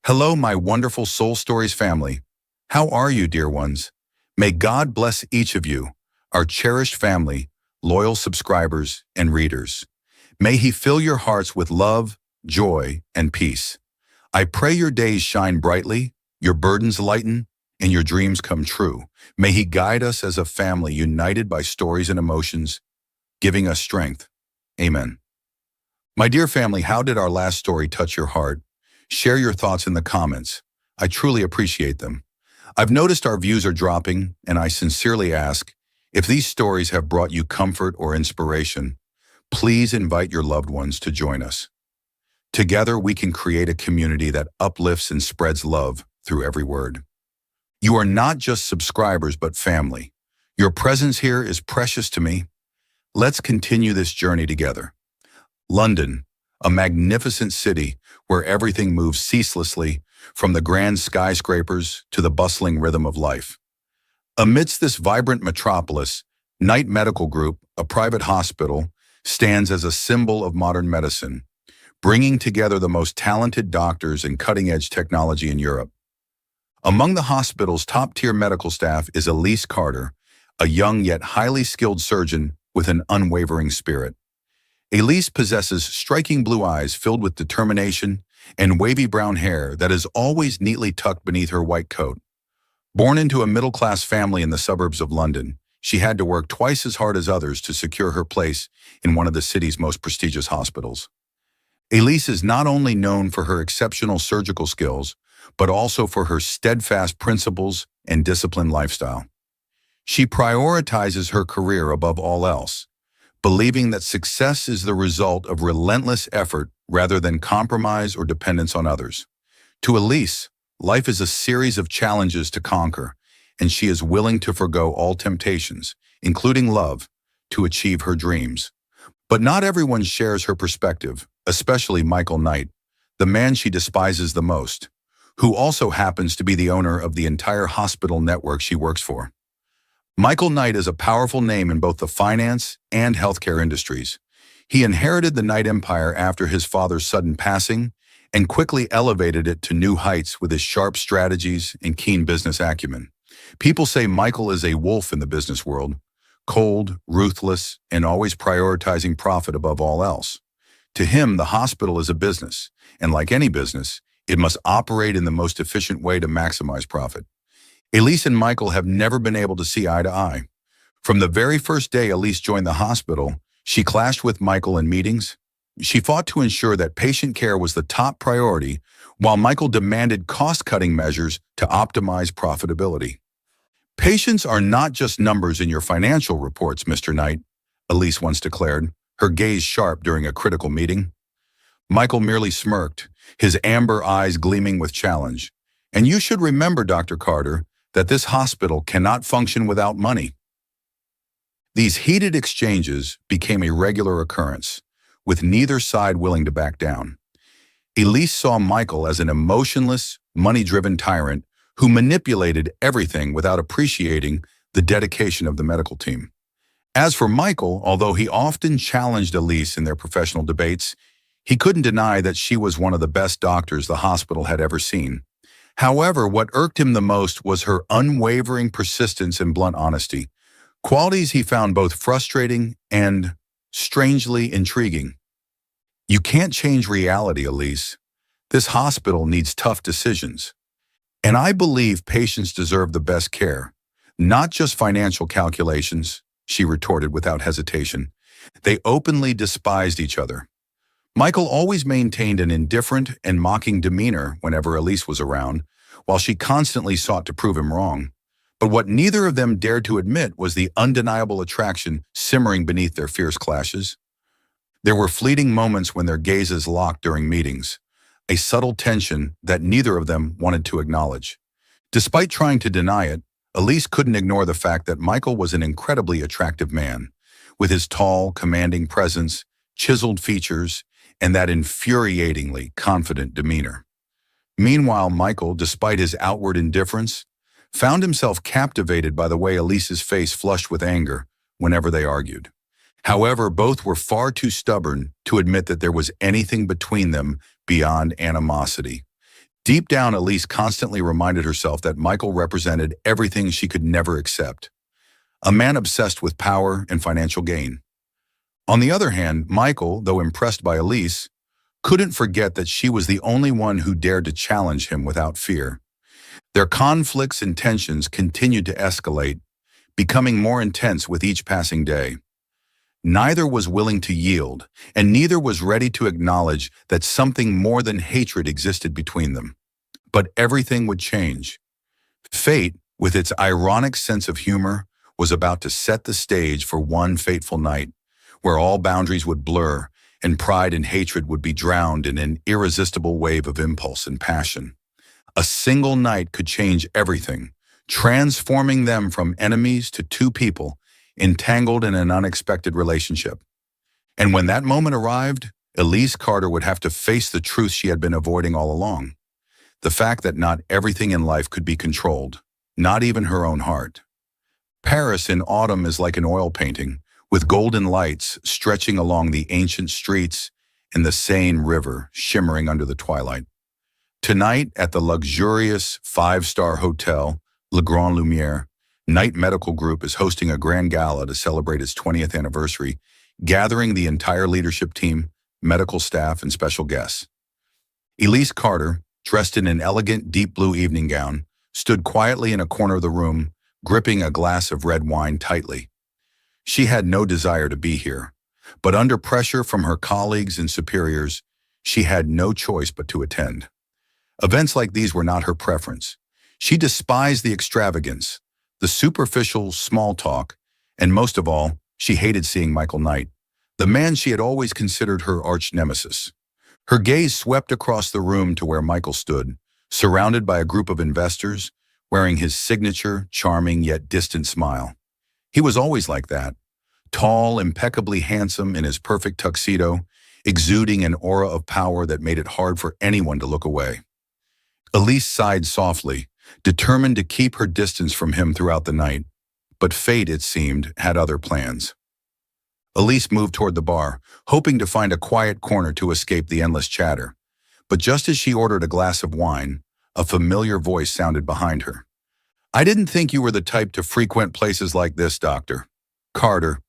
Hello, my wonderful Soul Stories family. How are you, dear ones? May God bless each of you, our cherished family, loyal subscribers, and readers. May He fill your hearts with love, joy, and peace. I pray your days shine brightly, your burdens lighten, and your dreams come true. May He guide us as a family united by stories and emotions, giving us strength. Amen. My dear family, how did our last story touch your heart? Share your thoughts in the comments. I truly appreciate them. I've noticed our views are dropping, and I sincerely ask, if these stories have brought you comfort or inspiration, please invite your loved ones to join us. Together, we can create a community that uplifts and spreads love through every word. You are not just subscribers, but family. Your presence here is precious to me. Let's continue this journey together. London, a magnificent city where everything moves ceaselessly, from the grand skyscrapers to the bustling rhythm of life. Amidst this vibrant metropolis, Knight Medical Group, a private hospital, stands as a symbol of modern medicine, bringing together the most talented doctors and cutting-edge technology in Europe. Among the hospital's top-tier medical staff is Elise Carter, a young yet highly skilled surgeon with an unwavering spirit. Elise possesses striking blue eyes filled with determination and wavy brown hair that is always neatly tucked beneath her white coat. Born into a middle-class family in the suburbs of London, she had to work twice as hard as others to secure her place in one of the city's most prestigious hospitals. Elise is not only known for her exceptional surgical skills, but also for her steadfast principles and disciplined lifestyle. She prioritizes her career above all else, believing that success is the result of relentless effort rather than compromise or dependence on others. To Elise, life is a series of challenges to conquer, and she is willing to forgo all temptations, including love, to achieve her dreams. But not everyone shares her perspective, especially Michael Knight, the man she despises the most, who also happens to be the owner of the entire hospital network she works for. Michael Knight is a powerful name in both the finance and healthcare industries. He inherited the Knight empire after his father's sudden passing and quickly elevated it to new heights with his sharp strategies and keen business acumen. People say Michael is a wolf in the business world, cold, ruthless, and always prioritizing profit above all else. To him, the hospital is a business, and like any business, it must operate in the most efficient way to maximize profit. Elise and Michael have never been able to see eye to eye. From the very first day Elise joined the hospital, she clashed with Michael in meetings. She fought to ensure that patient care was the top priority, while Michael demanded cost-cutting measures to optimize profitability. "Patients are not just numbers in your financial reports, Mr. Knight," Elise once declared, her gaze sharp during a critical meeting. Michael merely smirked, his amber eyes gleaming with challenge. "And you should remember, Dr. Carter, that this hospital cannot function without money." These heated exchanges became a regular occurrence, with neither side willing to back down. Elise saw Michael as an emotionless, money-driven tyrant who manipulated everything without appreciating the dedication of the medical team. As for Michael, although he often challenged Elise in their professional debates, he couldn't deny that she was one of the best doctors the hospital had ever seen. However, what irked him the most was her unwavering persistence and blunt honesty, qualities he found both frustrating and strangely intriguing. "You can't change reality, Elise. This hospital needs tough decisions. And I believe patients deserve the best care, not just financial calculations," she retorted without hesitation. They openly despised each other. Michael always maintained an indifferent and mocking demeanor whenever Elise was around, while she constantly sought to prove him wrong. But what neither of them dared to admit was the undeniable attraction simmering beneath their fierce clashes. There were fleeting moments when their gazes locked during meetings, a subtle tension that neither of them wanted to acknowledge. Despite trying to deny it, Elise couldn't ignore the fact that Michael was an incredibly attractive man, with his tall, commanding presence, chiseled features, and that infuriatingly confident demeanor. Meanwhile, Michael, despite his outward indifference, found himself captivated by the way Elise's face flushed with anger whenever they argued. However, both were far too stubborn to admit that there was anything between them beyond animosity. Deep down, Elise constantly reminded herself that Michael represented everything she could never accept. A man obsessed with power and financial gain. On the other hand, Michael, though impressed by Elise, couldn't forget that she was the only one who dared to challenge him without fear. Their conflicts and tensions continued to escalate, becoming more intense with each passing day. Neither was willing to yield, and neither was ready to acknowledge that something more than hatred existed between them. But everything would change. Fate, with its ironic sense of humor, was about to set the stage for one fateful night, where all boundaries would blur and pride and hatred would be drowned in an irresistible wave of impulse and passion. A single night could change everything, transforming them from enemies to two people entangled in an unexpected relationship. And when that moment arrived, Elise Carter would have to face the truth she had been avoiding all along. The fact that not everything in life could be controlled, not even her own heart. Paris in autumn is like an oil painting, with golden lights stretching along the ancient streets and the Seine River shimmering under the twilight. Tonight, at the luxurious five-star hotel, Le Grand Lumiere, Knight Medical Group is hosting a grand gala to celebrate its 20th anniversary, gathering the entire leadership team, medical staff, and special guests. Elise Carter, dressed in an elegant deep blue evening gown, stood quietly in a corner of the room, gripping a glass of red wine tightly. She had no desire to be here, but under pressure from her colleagues and superiors, she had no choice but to attend. Events like these were not her preference. She despised the extravagance, the superficial small talk, and most of all, she hated seeing Michael Knight, the man she had always considered her arch nemesis. Her gaze swept across the room to where Michael stood, surrounded by a group of investors, wearing his signature, charming yet distant smile. He was always like that, tall, impeccably handsome in his perfect tuxedo, exuding an aura of power that made it hard for anyone to look away. Elise sighed softly, determined to keep her distance from him throughout the night, but fate, it seemed, had other plans. Elise moved toward the bar, hoping to find a quiet corner to escape the endless chatter. But just as she ordered a glass of wine, a familiar voice sounded behind her. "I didn't think you were the type to frequent places like this, Dr. Carter."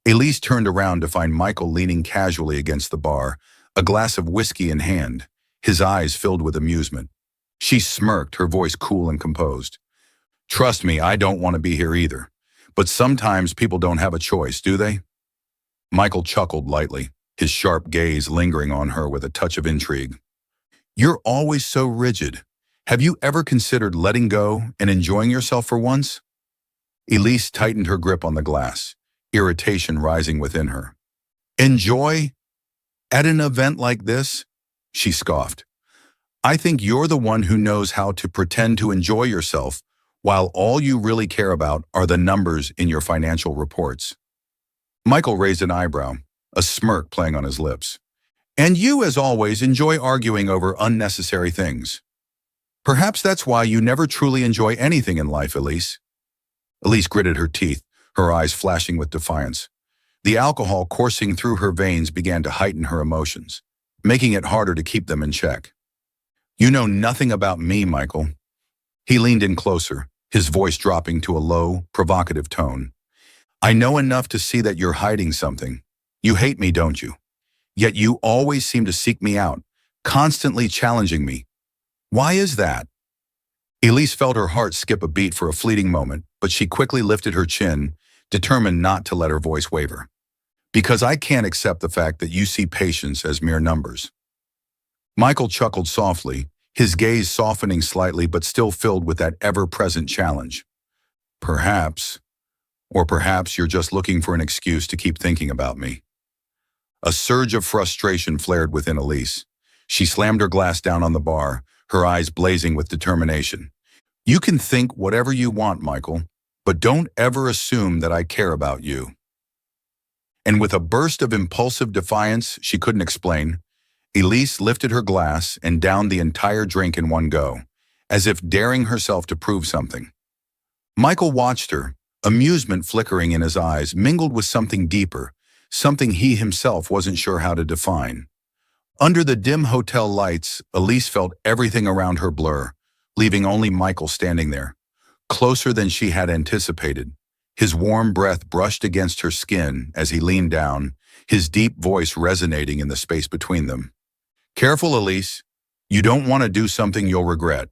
Elise turned around to find Michael leaning casually against the bar, a glass of whiskey in hand, his eyes filled with amusement. She smirked, her voice cool and composed. "Trust me, I don't want to be here either. But sometimes people don't have a choice, do they?" Michael chuckled lightly, his sharp gaze lingering on her with a touch of intrigue. "You're always so rigid. Have you ever considered letting go and enjoying yourself for once?" Elise tightened her grip on the glass, irritation rising within her. "Enjoy? At an event like this?" She scoffed. "I think you're the one who knows how to pretend to enjoy yourself while all you really care about are the numbers in your financial reports." Michael raised an eyebrow, a smirk playing on his lips. "And you, as always, enjoy arguing over unnecessary things. Perhaps that's why you never truly enjoy anything in life, Elise." Elise gritted her teeth, her eyes flashing with defiance. The alcohol coursing through her veins began to heighten her emotions, making it harder to keep them in check. "You know nothing about me, Michael." He leaned in closer, his voice dropping to a low, provocative tone. "I know enough to see that you're hiding something. You hate me, don't you? Yet you always seem to seek me out, constantly challenging me. Why is that?" Elise felt her heart skip a beat for a fleeting moment, but she quickly lifted her chin, determined not to let her voice waver. "Because I can't accept the fact that you see patients as mere numbers." Michael chuckled softly, his gaze softening slightly but still filled with that ever-present challenge. "Perhaps, or perhaps you're just looking for an excuse to keep thinking about me." A surge of frustration flared within Elise. She slammed her glass down on the bar, her eyes blazing with determination. "You can think whatever you want, Michael, but don't ever assume that I care about you." And with a burst of impulsive defiance she couldn't explain, Elise lifted her glass and downed the entire drink in one go, as if daring herself to prove something. Michael watched her, amusement flickering in his eyes, mingled with something deeper, something he himself wasn't sure how to define. Under the dim hotel lights, Elise felt everything around her blur, leaving only Michael standing there, closer than she had anticipated. His warm breath brushed against her skin as he leaned down, his deep voice resonating in the space between them. "Careful, Elise. You don't want to do something you'll regret."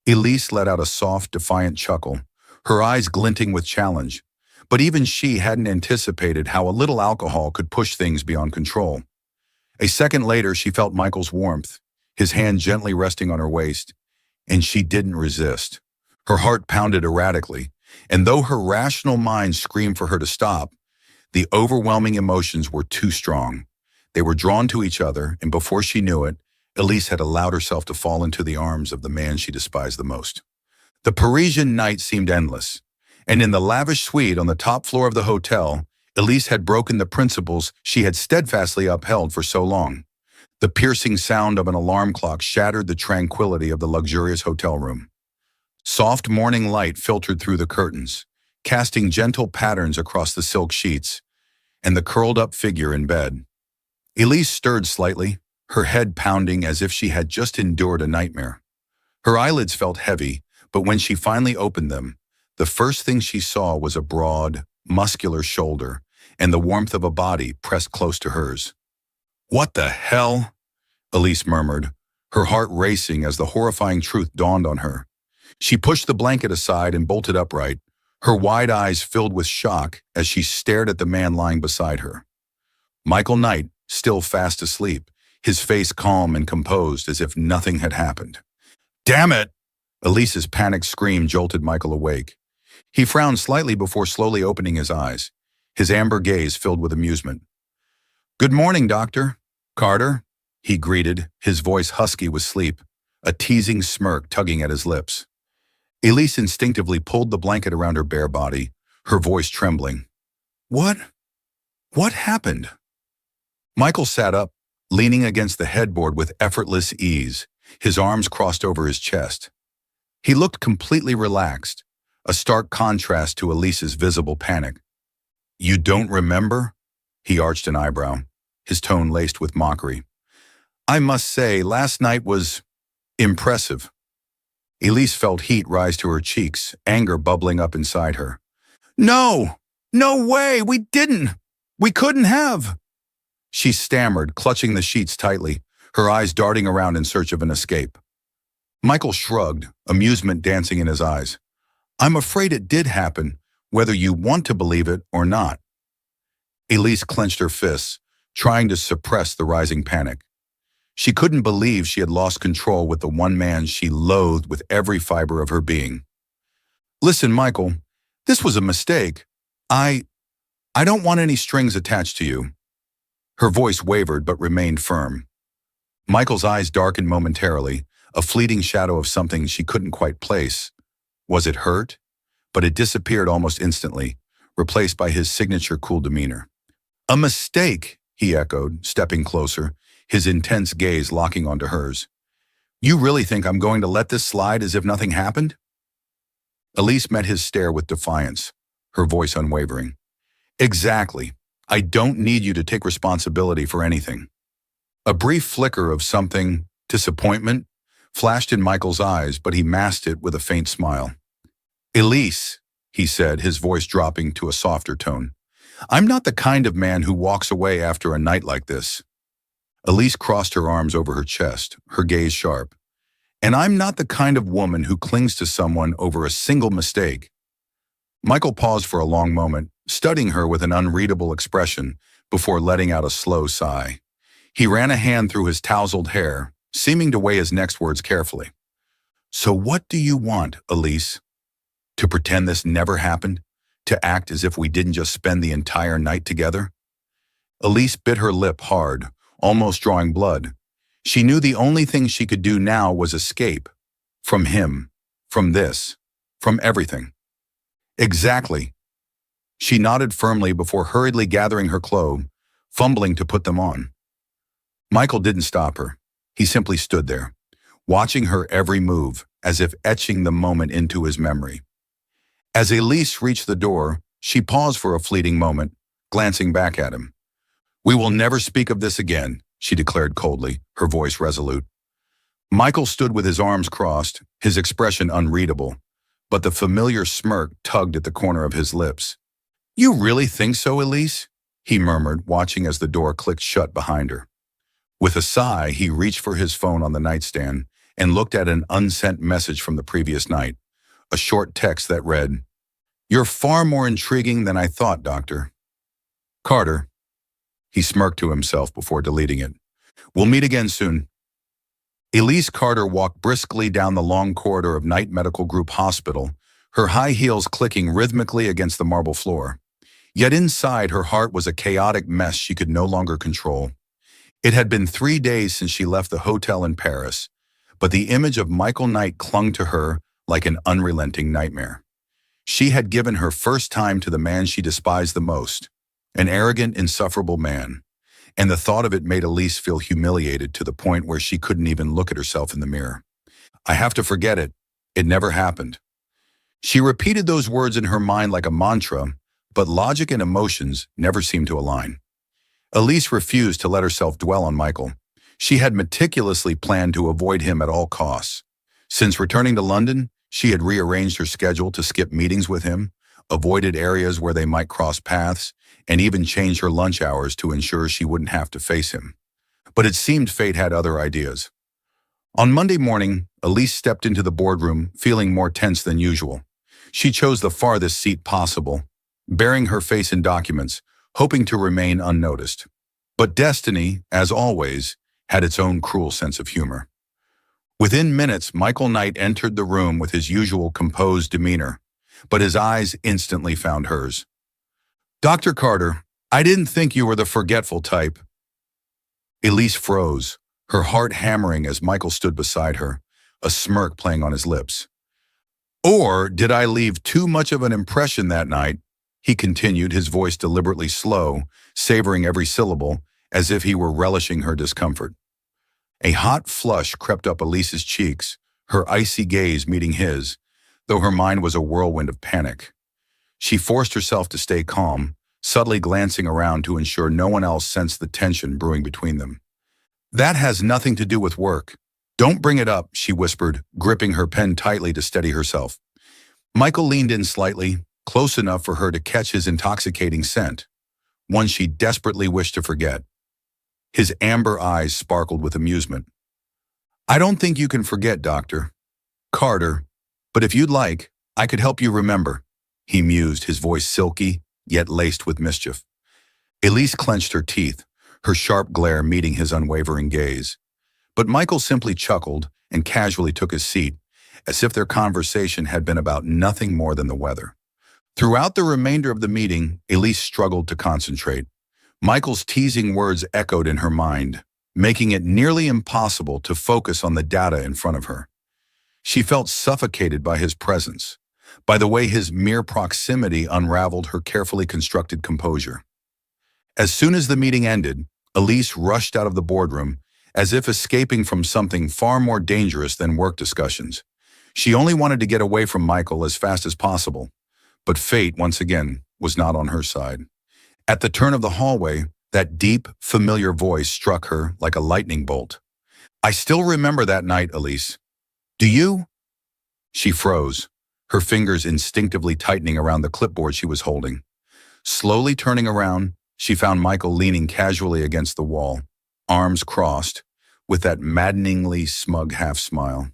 Elise let out a soft, defiant chuckle, her eyes glinting with challenge. But even she hadn't anticipated how a little alcohol could push things beyond control. A second later, she felt Michael's warmth, his hand gently resting on her waist, and she didn't resist. Her heart pounded erratically, and though her rational mind screamed for her to stop, the overwhelming emotions were too strong. They were drawn to each other, and before she knew it, Elise had allowed herself to fall into the arms of the man she despised the most. The Parisian night seemed endless, and in the lavish suite on the top floor of the hotel, Elise had broken the principles she had steadfastly upheld for so long. The piercing sound of an alarm clock shattered the tranquility of the luxurious hotel room. Soft morning light filtered through the curtains, casting gentle patterns across the silk sheets and the curled-up figure in bed. Elise stirred slightly, her head pounding as if she had just endured a nightmare. Her eyelids felt heavy, but when she finally opened them, the first thing she saw was a broad, muscular shoulder and the warmth of a body pressed close to hers. "What the hell?" Elise murmured, her heart racing as the horrifying truth dawned on her. She pushed the blanket aside and bolted upright, her wide eyes filled with shock as she stared at the man lying beside her. Michael Knight, still fast asleep, his face calm and composed as if nothing had happened. "Damn it!" Elise's panicked scream jolted Michael awake. He frowned slightly before slowly opening his eyes, his amber gaze filled with amusement. "Good morning, Dr. Carter," he greeted, his voice husky with sleep, a teasing smirk tugging at his lips. Elise instinctively pulled the blanket around her bare body, her voice trembling. What happened?" Michael sat up, leaning against the headboard with effortless ease, his arms crossed over his chest. He looked completely relaxed, a stark contrast to Elise's visible panic. "You don't remember?" He arched an eyebrow, his tone laced with mockery. "I must say, last night was impressive." Elise felt heat rise to her cheeks, anger bubbling up inside her. No way, we couldn't have." She stammered, clutching the sheets tightly, her eyes darting around in search of an escape. Michael shrugged, amusement dancing in his eyes. "I'm afraid it did happen, whether you want to believe it or not." Elise clenched her fists, trying to suppress the rising panic. She couldn't believe she had lost control with the one man she loathed with every fiber of her being. "Listen, Michael, this was a mistake. I don't want any strings attached to you." Her voice wavered but remained firm. Michael's eyes darkened momentarily, a fleeting shadow of something she couldn't quite place. Was it hurt? But it disappeared almost instantly, replaced by his signature cool demeanor. "A mistake," he echoed, stepping closer, his intense gaze locking onto hers. "You really think I'm going to let this slide as if nothing happened?" Elise met his stare with defiance, her voice unwavering. "Exactly. I don't need you to take responsibility for anything." A brief flicker of something, disappointment, flashed in Michael's eyes, but he masked it with a faint smile. "Elise," he said, his voice dropping to a softer tone, "I'm not the kind of man who walks away after a night like this." Elise crossed her arms over her chest, her gaze sharp. "And I'm not the kind of woman who clings to someone over a single mistake." Michael paused for a long moment, studying her with an unreadable expression before letting out a slow sigh. He ran a hand through his tousled hair, seeming to weigh his next words carefully. "So what do you want, Elise? To pretend this never happened? To act as if we didn't just spend the entire night together?" Elise bit her lip hard, almost drawing blood. She knew the only thing she could do now was escape. From him. From this. From everything. "Exactly." She nodded firmly before hurriedly gathering her clothes, fumbling to put them on. Michael didn't stop her. He simply stood there, watching her every move, as if etching the moment into his memory. As Elise reached the door, she paused for a fleeting moment, glancing back at him. "We will never speak of this again," she declared coldly, her voice resolute. Michael stood with his arms crossed, his expression unreadable, but the familiar smirk tugged at the corner of his lips. You really think so, Elise? He murmured, watching as the door clicked shut behind her. With a sigh, he reached for his phone on the nightstand and looked at an unsent message from the previous night, a short text that read, You're far more intriguing than I thought, Doctor. Carter. He smirked to himself before deleting it. We'll meet again soon. Elise Carter walked briskly down the long corridor of Knight Medical Group Hospital, her high heels clicking rhythmically against the marble floor. Yet inside, her heart was a chaotic mess she could no longer control. It had been 3 days since she left the hotel in Paris, but the image of Michael Knight clung to her like an unrelenting nightmare. She had given her first time to the man she despised the most, an arrogant, insufferable man, and the thought of it made Elise feel humiliated to the point where she couldn't even look at herself in the mirror. I have to forget it. It never happened. She repeated those words in her mind like a mantra, but logic and emotions never seemed to align. Elise refused to let herself dwell on Michael. She had meticulously planned to avoid him at all costs. Since returning to London, she had rearranged her schedule to skip meetings with him, avoided areas where they might cross paths, and even changed her lunch hours to ensure she wouldn't have to face him. But it seemed fate had other ideas. On Monday morning, Elise stepped into the boardroom, feeling more tense than usual. She chose the farthest seat possible, burying her face in documents, hoping to remain unnoticed. But destiny, as always, had its own cruel sense of humor. Within minutes, Michael Knight entered the room with his usual composed demeanor, but his eyes instantly found hers. Dr. Carter, I didn't think you were the forgetful type. Elise froze, her heart hammering as Michael stood beside her, a smirk playing on his lips. Or did I leave too much of an impression that night? He continued, his voice deliberately slow, savoring every syllable, as if he were relishing her discomfort. A hot flush crept up Elise's cheeks, her icy gaze meeting his, though her mind was a whirlwind of panic. She forced herself to stay calm, subtly glancing around to ensure no one else sensed the tension brewing between them. That has nothing to do with work. Don't bring it up, she whispered, gripping her pen tightly to steady herself. Michael leaned in slightly, close enough for her to catch his intoxicating scent, one she desperately wished to forget. His amber eyes sparkled with amusement. I don't think you can forget, Dr. Carter, but if you'd like, I could help you remember, he mused, his voice silky, yet laced with mischief. Elise clenched her teeth, her sharp glare meeting his unwavering gaze. But Michael simply chuckled and casually took his seat, as if their conversation had been about nothing more than the weather. Throughout the remainder of the meeting, Elise struggled to concentrate. Michael's teasing words echoed in her mind, making it nearly impossible to focus on the data in front of her. She felt suffocated by his presence, by the way his mere proximity unraveled her carefully constructed composure. As soon as the meeting ended, Elise rushed out of the boardroom, as if escaping from something far more dangerous than work discussions. She only wanted to get away from Michael as fast as possible, but fate, once again, was not on her side. At the turn of the hallway, that deep, familiar voice struck her like a lightning bolt. I still remember that night, Elise. Do you? She froze, her fingers instinctively tightening around the clipboard she was holding. Slowly turning around, she found Michael leaning casually against the wall, arms crossed, with that maddeningly smug half-smile.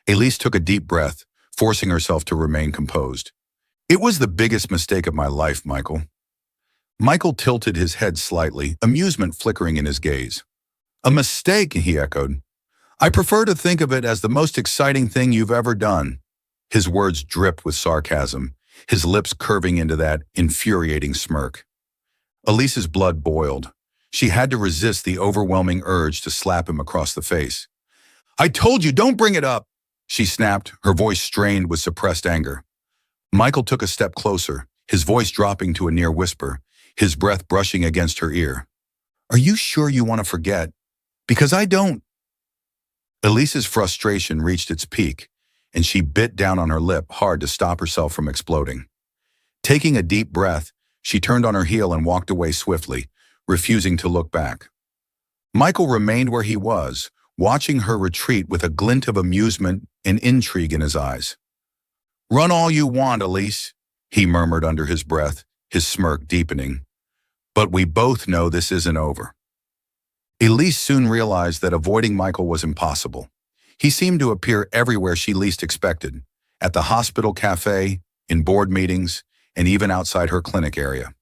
Elise took a deep breath, forcing herself to remain composed. It was the biggest mistake of my life, Michael. Michael tilted his head slightly, amusement flickering in his gaze. A mistake, he echoed. I prefer to think of it as the most exciting thing you've ever done. His words dripped with sarcasm, his lips curving into that infuriating smirk. Elise's blood boiled. She had to resist the overwhelming urge to slap him across the face. I told you, don't bring it up, she snapped, her voice strained with suppressed anger. Michael took a step closer, his voice dropping to a near whisper, his breath brushing against her ear. Are you sure you want to forget? Because I don't. Elise's frustration reached its peak, and she bit down on her lip hard to stop herself from exploding. Taking a deep breath, she turned on her heel and walked away swiftly, refusing to look back. Michael remained where he was, watching her retreat with a glint of amusement and intrigue in his eyes. "Run all you want, Elise," he murmured under his breath, his smirk deepening. "But we both know this isn't over." Elise soon realized that avoiding Michael was impossible. He seemed to appear everywhere she least expected, at the hospital cafe, in board meetings, and even outside her clinic area.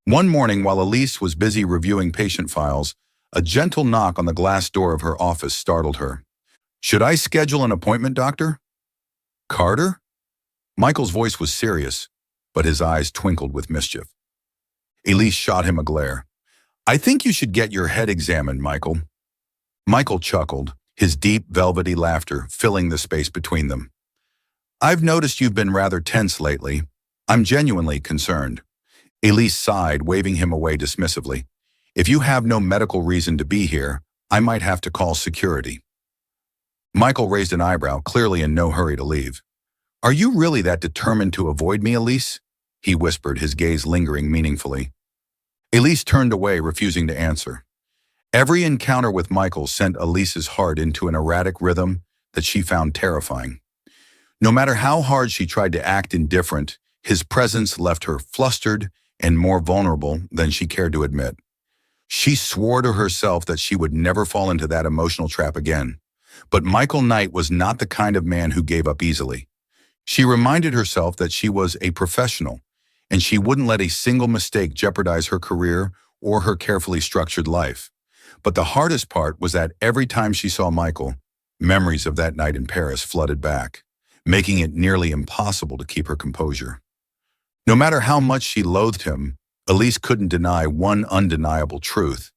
One morning, while Elise was busy reviewing patient files, a gentle knock on the glass door of her office startled her. "Should I schedule an appointment, doctor?" "Carter?" Michael's voice was serious, but his eyes twinkled with mischief. Elise shot him a glare. "I think you should get your head examined, Michael." Michael chuckled, his deep, velvety laughter filling the space between them. "I've noticed you've been rather tense lately. I'm genuinely concerned." Elise sighed, waving him away dismissively. "If you have no medical reason to be here, I might have to call security." Michael raised an eyebrow, clearly in no hurry to leave. "Are you really that determined to avoid me, Elise?" he whispered, his gaze lingering meaningfully. Elise turned away, refusing to answer. Every encounter with Michael sent Elise's heart into an erratic rhythm that she found terrifying. No matter how hard she tried to act indifferent, his presence left her flustered and more vulnerable than she cared to admit. She swore to herself that she would never fall into that emotional trap again. But Michael Knight was not the kind of man who gave up easily. She reminded herself that she was a professional, and she wouldn't let a single mistake jeopardize her career or her carefully structured life. But the hardest part was that every time she saw Michael, memories of that night in Paris flooded back, making it nearly impossible to keep her composure. No matter how much she loathed him, Elise couldn't deny one undeniable truth.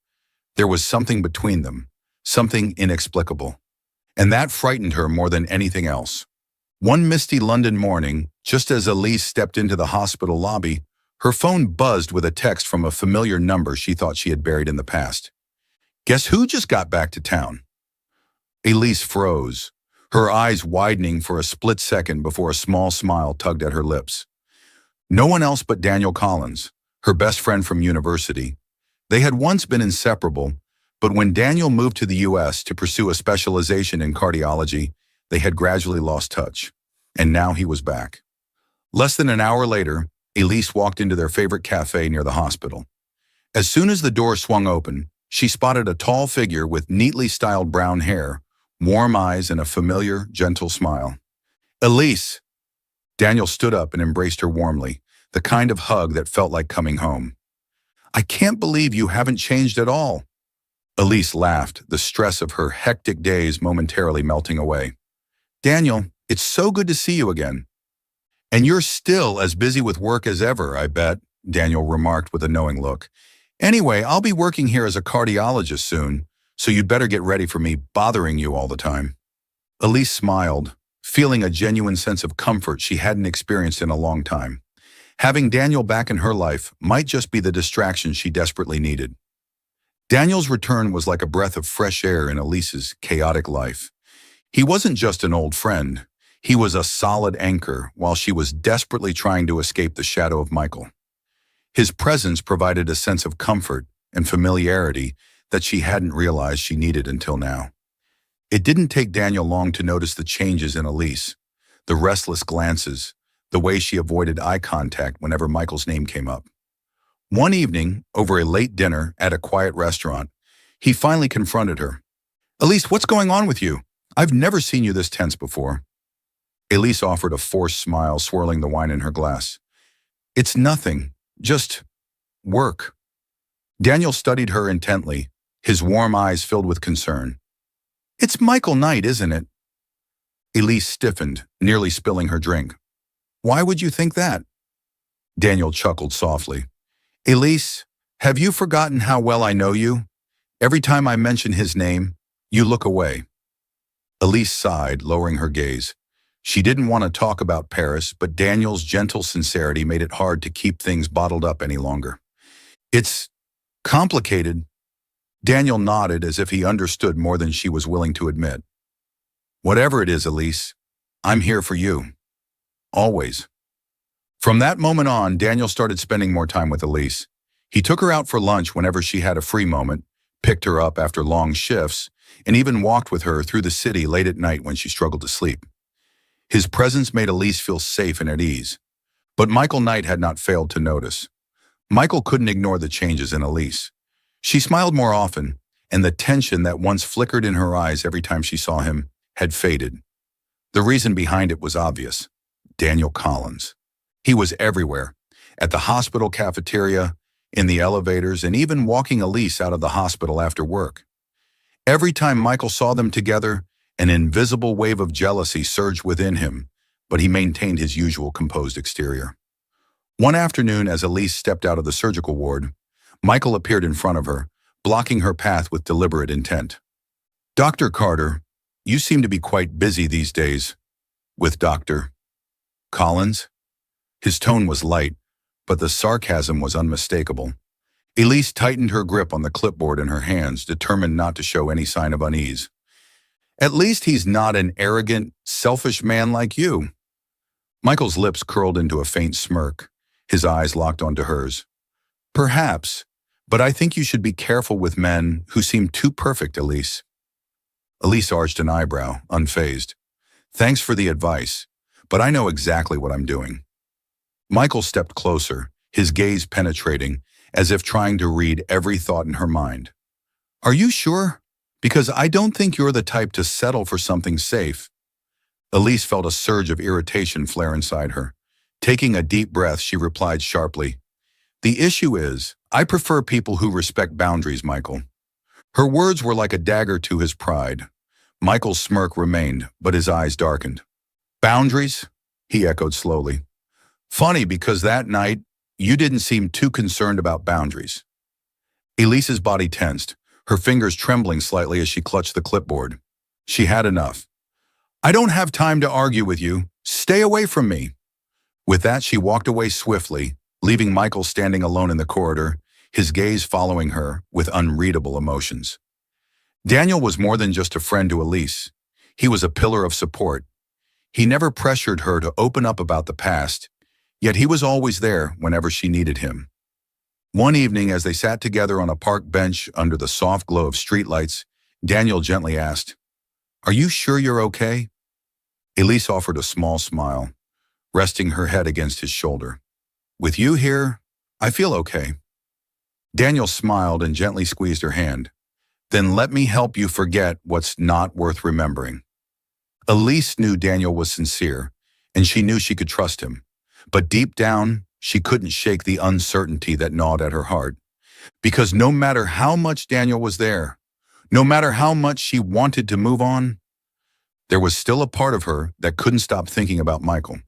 There was something between them, something inexplicable. And that frightened her more than anything else. One misty London morning, just as Elise stepped into the hospital lobby, her phone buzzed with a text from a familiar number she thought she had buried in the past. "Guess who just got back to town?" Elise froze, her eyes widening for a split second before a small smile tugged at her lips. No one else but Daniel Collins, her best friend from university. They had once been inseparable, but when Daniel moved to the U.S. to pursue a specialization in cardiology, they had gradually lost touch, and now he was back. Less than an hour later, Elise walked into their favorite cafe near the hospital. As soon as the door swung open, she spotted a tall figure with neatly styled brown hair, warm eyes, and a familiar, gentle smile. "Elise!" Daniel stood up and embraced her warmly, the kind of hug that felt like coming home. "I can't believe you haven't changed at all." Elise laughed, the stress of her hectic days momentarily melting away. "Daniel, it's so good to see you again." "And you're still as busy with work as ever, I bet," Daniel remarked with a knowing look. "Anyway, I'll be working here as a cardiologist soon, so you'd better get ready for me bothering you all the time." Elise smiled, feeling a genuine sense of comfort she hadn't experienced in a long time. Having Daniel back in her life might just be the distraction she desperately needed. Daniel's return was like a breath of fresh air in Elise's chaotic life. He wasn't just an old friend. He was a solid anchor while she was desperately trying to escape the shadow of Michael. His presence provided a sense of comfort and familiarity that she hadn't realized she needed until now. It didn't take Daniel long to notice the changes in Elise, the restless glances, the way she avoided eye contact whenever Michael's name came up. One evening, over a late dinner at a quiet restaurant, he finally confronted her. "Elise, what's going on with you? I've never seen you this tense before." Elise offered a forced smile, swirling the wine in her glass. "It's nothing, just work." Daniel studied her intently, his warm eyes filled with concern. "It's Michael Knight, isn't it?" Elise stiffened, nearly spilling her drink. "Why would you think that?" Daniel chuckled softly. "Elise, have you forgotten how well I know you? Every time I mention his name, you look away." Elise sighed, lowering her gaze. She didn't want to talk about Paris, but Daniel's gentle sincerity made it hard to keep things bottled up any longer. "It's complicated." Daniel nodded as if he understood more than she was willing to admit. "Whatever it is, Elise, I'm here for you. Always." From that moment on, Daniel started spending more time with Elise. He took her out for lunch whenever she had a free moment, picked her up after long shifts, and even walked with her through the city late at night when she struggled to sleep. His presence made Elise feel safe and at ease, but Michael Knight had not failed to notice. Michael couldn't ignore the changes in Elise. She smiled more often, and the tension that once flickered in her eyes every time she saw him had faded. The reason behind it was obvious: Daniel Collins. He was everywhere, at the hospital cafeteria, in the elevators, and even walking Elise out of the hospital after work. Every time Michael saw them together, an invisible wave of jealousy surged within him, but he maintained his usual composed exterior. One afternoon, as Elise stepped out of the surgical ward, Michael appeared in front of her, blocking her path with deliberate intent. "Dr. Carter, you seem to be quite busy these days with Dr. Collins?" His tone was light, but the sarcasm was unmistakable. Elise tightened her grip on the clipboard in her hands, determined not to show any sign of unease. "At least he's not an arrogant, selfish man like you." Michael's lips curled into a faint smirk, his eyes locked onto hers. "Perhaps, but I think you should be careful with men who seem too perfect, Elise." Elise arched an eyebrow, unfazed. "Thanks for the advice, but I know exactly what I'm doing." Michael stepped closer, his gaze penetrating, as if trying to read every thought in her mind. "Are you sure? Because I don't think you're the type to settle for something safe." Elise felt a surge of irritation flare inside her. Taking a deep breath, she replied sharply, "The issue is, I prefer people who respect boundaries, Michael." Her words were like a dagger to his pride. Michael's smirk remained, but his eyes darkened. "Boundaries?" he echoed slowly. "Funny, because that night, you didn't seem too concerned about boundaries." Elise's body tensed, her fingers trembling slightly as she clutched the clipboard. She had enough. "I don't have time to argue with you. Stay away from me." With that, she walked away swiftly, leaving Michael standing alone in the corridor, his gaze following her with unreadable emotions. Daniel was more than just a friend to Elise. He was a pillar of support. He never pressured her to open up about the past, yet he was always there whenever she needed him. One evening, as they sat together on a park bench under the soft glow of streetlights, Daniel gently asked, "Are you sure you're okay?" Elise offered a small smile, resting her head against his shoulder. "With you here, I feel okay." Daniel smiled and gently squeezed her hand. "Then let me help you forget what's not worth remembering." Elise knew Daniel was sincere, and she knew she could trust him. But deep down, she couldn't shake the uncertainty that gnawed at her heart. Because no matter how much Daniel was there, no matter how much she wanted to move on, there was still a part of her that couldn't stop thinking about Michael,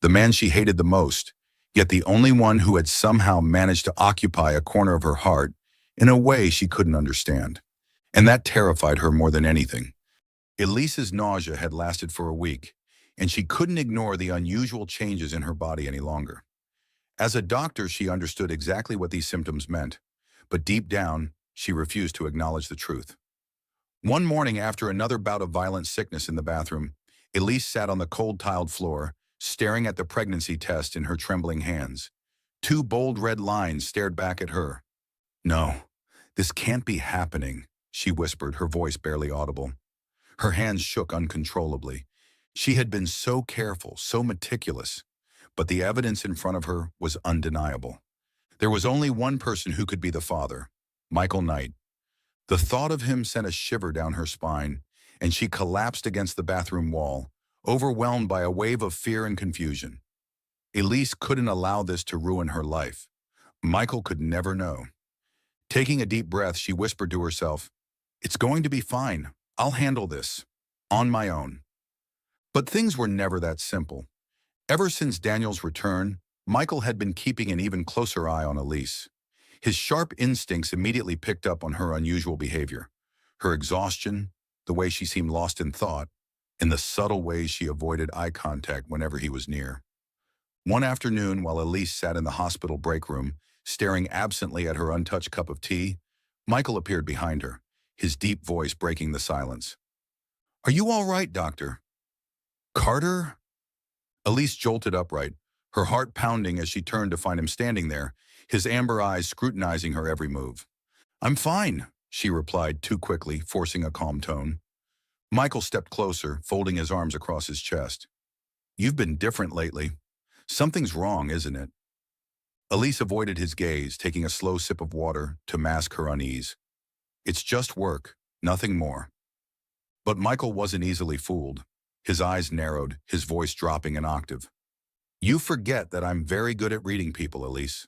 the man she hated the most, yet the only one who had somehow managed to occupy a corner of her heart in a way she couldn't understand. And that terrified her more than anything. Elise's nausea had lasted for a week, and she couldn't ignore the unusual changes in her body any longer. As a doctor, she understood exactly what these symptoms meant, but deep down, she refused to acknowledge the truth. One morning, after another bout of violent sickness in the bathroom, Elise sat on the cold tiled floor, staring at the pregnancy test in her trembling hands. Two bold red lines stared back at her. "No, this can't be happening," she whispered, her voice barely audible. Her hands shook uncontrollably. She had been so careful, so meticulous, but the evidence in front of her was undeniable. There was only one person who could be the father, Michael Knight. The thought of him sent a shiver down her spine, and she collapsed against the bathroom wall, overwhelmed by a wave of fear and confusion. Elise couldn't allow this to ruin her life. Michael could never know. Taking a deep breath, she whispered to herself, "It's going to be fine. I'll handle this. On my own." But things were never that simple. Ever since Daniel's return, Michael had been keeping an even closer eye on Elise. His sharp instincts immediately picked up on her unusual behavior, her exhaustion, the way she seemed lost in thought, and the subtle ways she avoided eye contact whenever he was near. One afternoon, while Elise sat in the hospital break room, staring absently at her untouched cup of tea, Michael appeared behind her, his deep voice breaking the silence. "Are you all right, Doctor Carter?" Elise jolted upright, her heart pounding as she turned to find him standing there, his amber eyes scrutinizing her every move. "I'm fine. she replied too quickly, forcing a calm tone. Michael stepped closer, folding his arms across his chest. You've been different lately. Something's wrong, isn't it? Elise avoided his gaze, taking a slow sip of water to mask her unease. It's just work, nothing more. But Michael wasn't easily fooled. His eyes narrowed, his voice dropping an octave. You forget that I'm very good at reading people, Elise.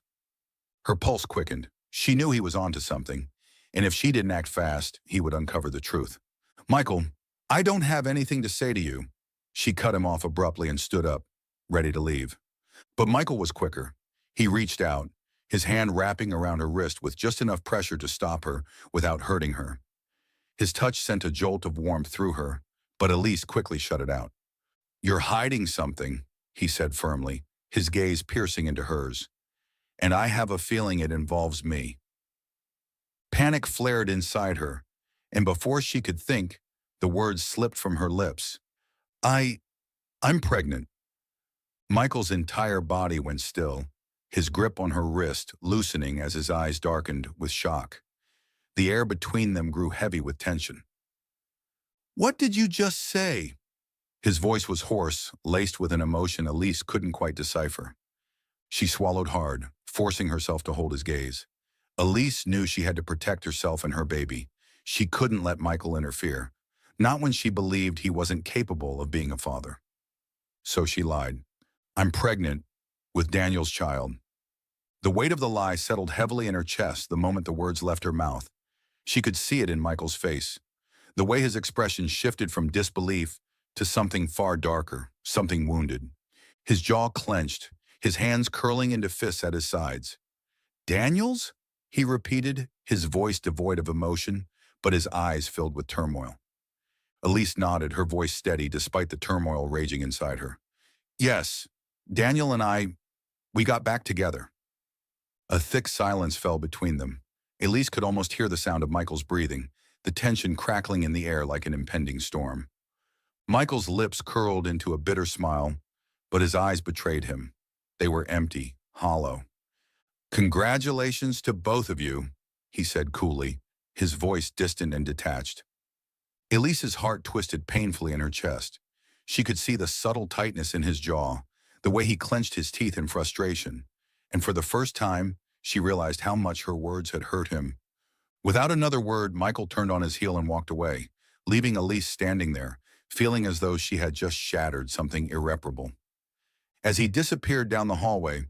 Her pulse quickened. She knew he was onto something, and if she didn't act fast, he would uncover the truth. Michael, I don't have anything to say to you. She cut him off abruptly and stood up, ready to leave. But Michael was quicker. He reached out, his hand wrapping around her wrist with just enough pressure to stop her without hurting her. His touch sent a jolt of warmth through her, but Elise quickly shut it out. You're hiding something, he said firmly, his gaze piercing into hers. And I have a feeling it involves me. Panic flared inside her, and before she could think, the words slipped from her lips. I'm pregnant. Michael's entire body went still, his grip on her wrist loosening as his eyes darkened with shock. The air between them grew heavy with tension. What did you just say? His voice was hoarse, laced with an emotion Elise couldn't quite decipher. She swallowed hard, forcing herself to hold his gaze. Elise knew she had to protect herself and her baby. She couldn't let Michael interfere, not when she believed he wasn't capable of being a father. So she lied. I'm pregnant with Daniel's child. The weight of the lie settled heavily in her chest the moment the words left her mouth. She could see it in Michael's face, the way his expression shifted from disbelief to something far darker, something wounded. His jaw clenched, his hands curling into fists at his sides. Daniels? He repeated, his voice devoid of emotion, but his eyes filled with turmoil. Elise nodded, her voice steady despite the turmoil raging inside her. Yes, Daniel and we got back together. A thick silence fell between them. Elise could almost hear the sound of Michael's breathing, the tension crackling in the air like an impending storm. Michael's lips curled into a bitter smile, but his eyes betrayed him. They were empty, hollow. Congratulations to both of you, he said coolly, his voice distant and detached. Elise's heart twisted painfully in her chest. She could see the subtle tightness in his jaw, the way he clenched his teeth in frustration, and for the first time, she realized how much her words had hurt him. Without another word, Michael turned on his heel and walked away, leaving Elise standing there, feeling as though she had just shattered something irreparable. As he disappeared down the hallway,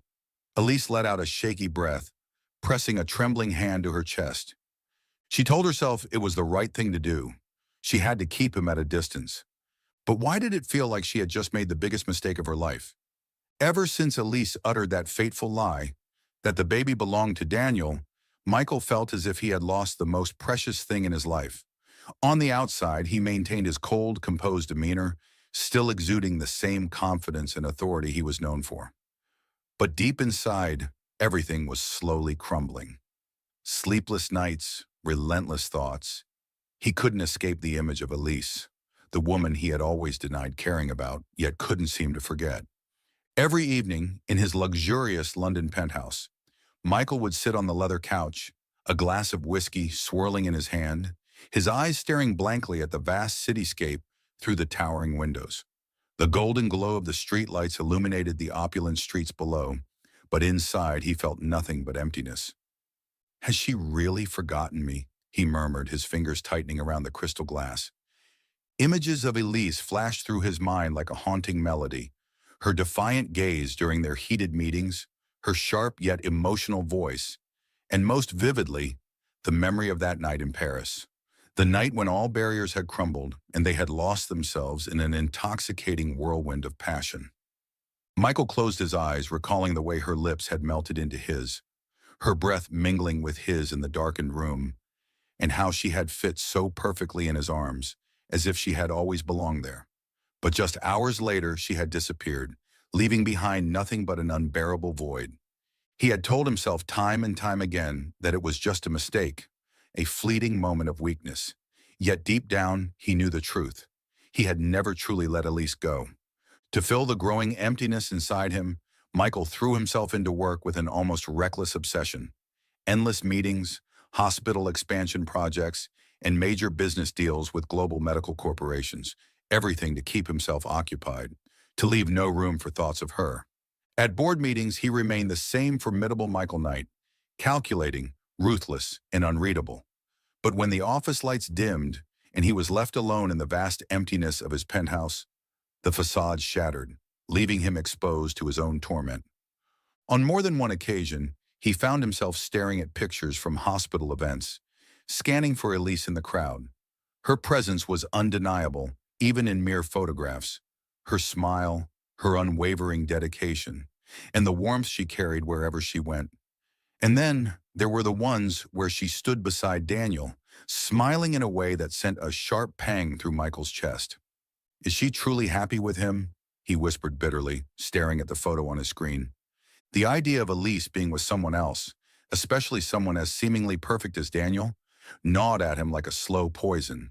Elise let out a shaky breath, pressing a trembling hand to her chest. She told herself it was the right thing to do. She had to keep him at a distance. But why did it feel like she had just made the biggest mistake of her life? Ever since Elise uttered that fateful lie, that the baby belonged to Daniel, Michael felt as if he had lost the most precious thing in his life. On the outside, he maintained his cold, composed demeanor, still exuding the same confidence and authority he was known for. But deep inside, everything was slowly crumbling. Sleepless nights, relentless thoughts. He couldn't escape the image of Elise, the woman he had always denied caring about, yet couldn't seem to forget. Every evening, in his luxurious London penthouse, Michael would sit on the leather couch, a glass of whiskey swirling in his hand, his eyes staring blankly at the vast cityscape through the towering windows. The golden glow of the streetlights illuminated the opulent streets below, but inside he felt nothing but emptiness. Has she really forgotten me? He murmured, his fingers tightening around the crystal glass. Images of Elise flashed through his mind like a haunting melody. Her defiant gaze during their heated meetings, her sharp yet emotional voice, and most vividly, the memory of that night in Paris. The night when all barriers had crumbled and they had lost themselves in an intoxicating whirlwind of passion. Michael closed his eyes, recalling the way her lips had melted into his, her breath mingling with his in the darkened room, and how she had fit so perfectly in his arms, as if she had always belonged there. But just hours later, she had disappeared, leaving behind nothing but an unbearable void. He had told himself time and time again that it was just a mistake, a fleeting moment of weakness. Yet deep down, he knew the truth. He had never truly let Elise go. To fill the growing emptiness inside him, Michael threw himself into work with an almost reckless obsession. Endless meetings, hospital expansion projects, and major business deals with global medical corporations, everything to keep himself occupied, to leave no room for thoughts of her. At board meetings, he remained the same formidable Michael Knight, calculating, ruthless, and unreadable. But when the office lights dimmed and he was left alone in the vast emptiness of his penthouse, the facade shattered, leaving him exposed to his own torment. On more than one occasion, he found himself staring at pictures from hospital events, scanning for Elise in the crowd. Her presence was undeniable, even in mere photographs. Her smile, her unwavering dedication, and the warmth she carried wherever she went. And then there were the ones where she stood beside Daniel, smiling in a way that sent a sharp pang through Michael's chest. Is she truly happy with him? He whispered bitterly, staring at the photo on his screen. The idea of Elise being with someone else, especially someone as seemingly perfect as Daniel, gnawed at him like a slow poison.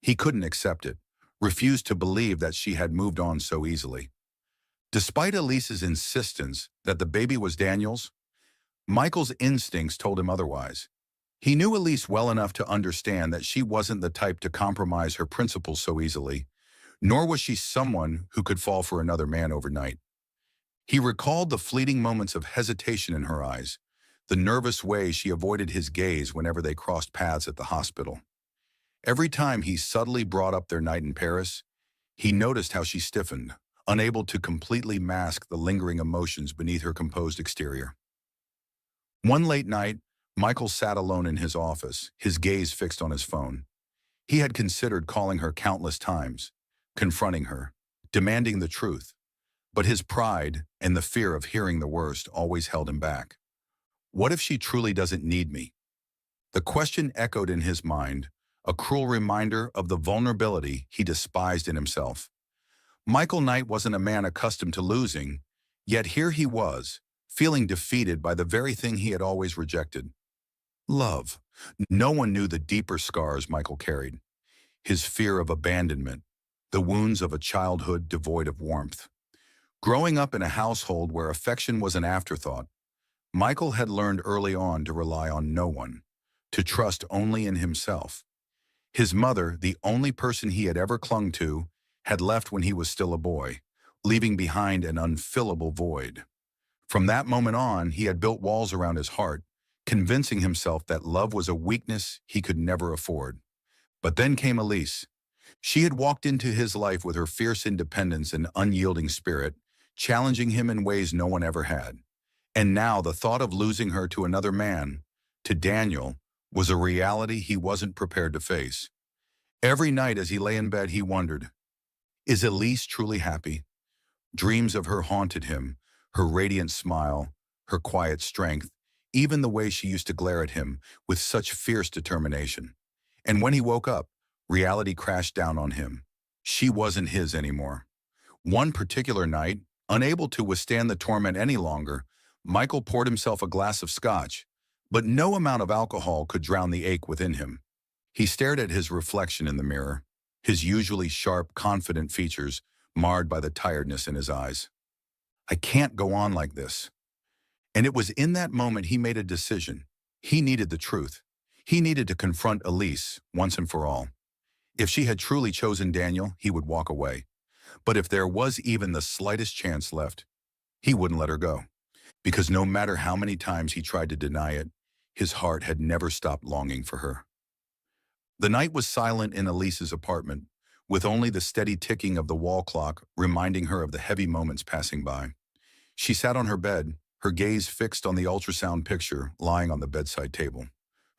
He couldn't accept it, refused to believe that she had moved on so easily. Despite Elise's insistence that the baby was Daniel's, Michael's instincts told him otherwise. He knew Elise well enough to understand that she wasn't the type to compromise her principles so easily, nor was she someone who could fall for another man overnight. He recalled the fleeting moments of hesitation in her eyes, the nervous way she avoided his gaze whenever they crossed paths at the hospital. Every time he subtly brought up their night in Paris, he noticed how she stiffened, unable to completely mask the lingering emotions beneath her composed exterior. One late night, Michael sat alone in his office, his gaze fixed on his phone. He had considered calling her countless times, confronting her, demanding the truth. But his pride and the fear of hearing the worst always held him back. What if she truly doesn't need me? The question echoed in his mind, a cruel reminder of the vulnerability he despised in himself. Michael Knight wasn't a man accustomed to losing, yet here he was, feeling defeated by the very thing he had always rejected. Love. No one knew the deeper scars Michael carried. His fear of abandonment, the wounds of a childhood devoid of warmth. Growing up in a household where affection was an afterthought, Michael had learned early on to rely on no one, to trust only in himself. His mother, the only person he had ever clung to, had left when he was still a boy, leaving behind an unfillable void. From that moment on, he had built walls around his heart, convincing himself that love was a weakness he could never afford. But then came Elise. She had walked into his life with her fierce independence and unyielding spirit, challenging him in ways no one ever had. And now the thought of losing her to another man, to Daniel, was a reality he wasn't prepared to face. Every night as he lay in bed, he wondered, is Elise truly happy? Dreams of her haunted him, her radiant smile, her quiet strength, even the way she used to glare at him with such fierce determination. And when he woke up, reality crashed down on him. She wasn't his anymore. One particular night, unable to withstand the torment any longer, Michael poured himself a glass of scotch, but no amount of alcohol could drown the ache within him. He stared at his reflection in the mirror, his usually sharp, confident features marred by the tiredness in his eyes. I can't go on like this. And it was in that moment he made a decision. He needed the truth. He needed to confront Elise once and for all. If she had truly chosen Daniel, he would walk away. But if there was even the slightest chance left, he wouldn't let her go. Because no matter how many times he tried to deny it, his heart had never stopped longing for her. The night was silent in Elise's apartment, with only the steady ticking of the wall clock reminding her of the heavy moments passing by. She sat on her bed, her gaze fixed on the ultrasound picture lying on the bedside table.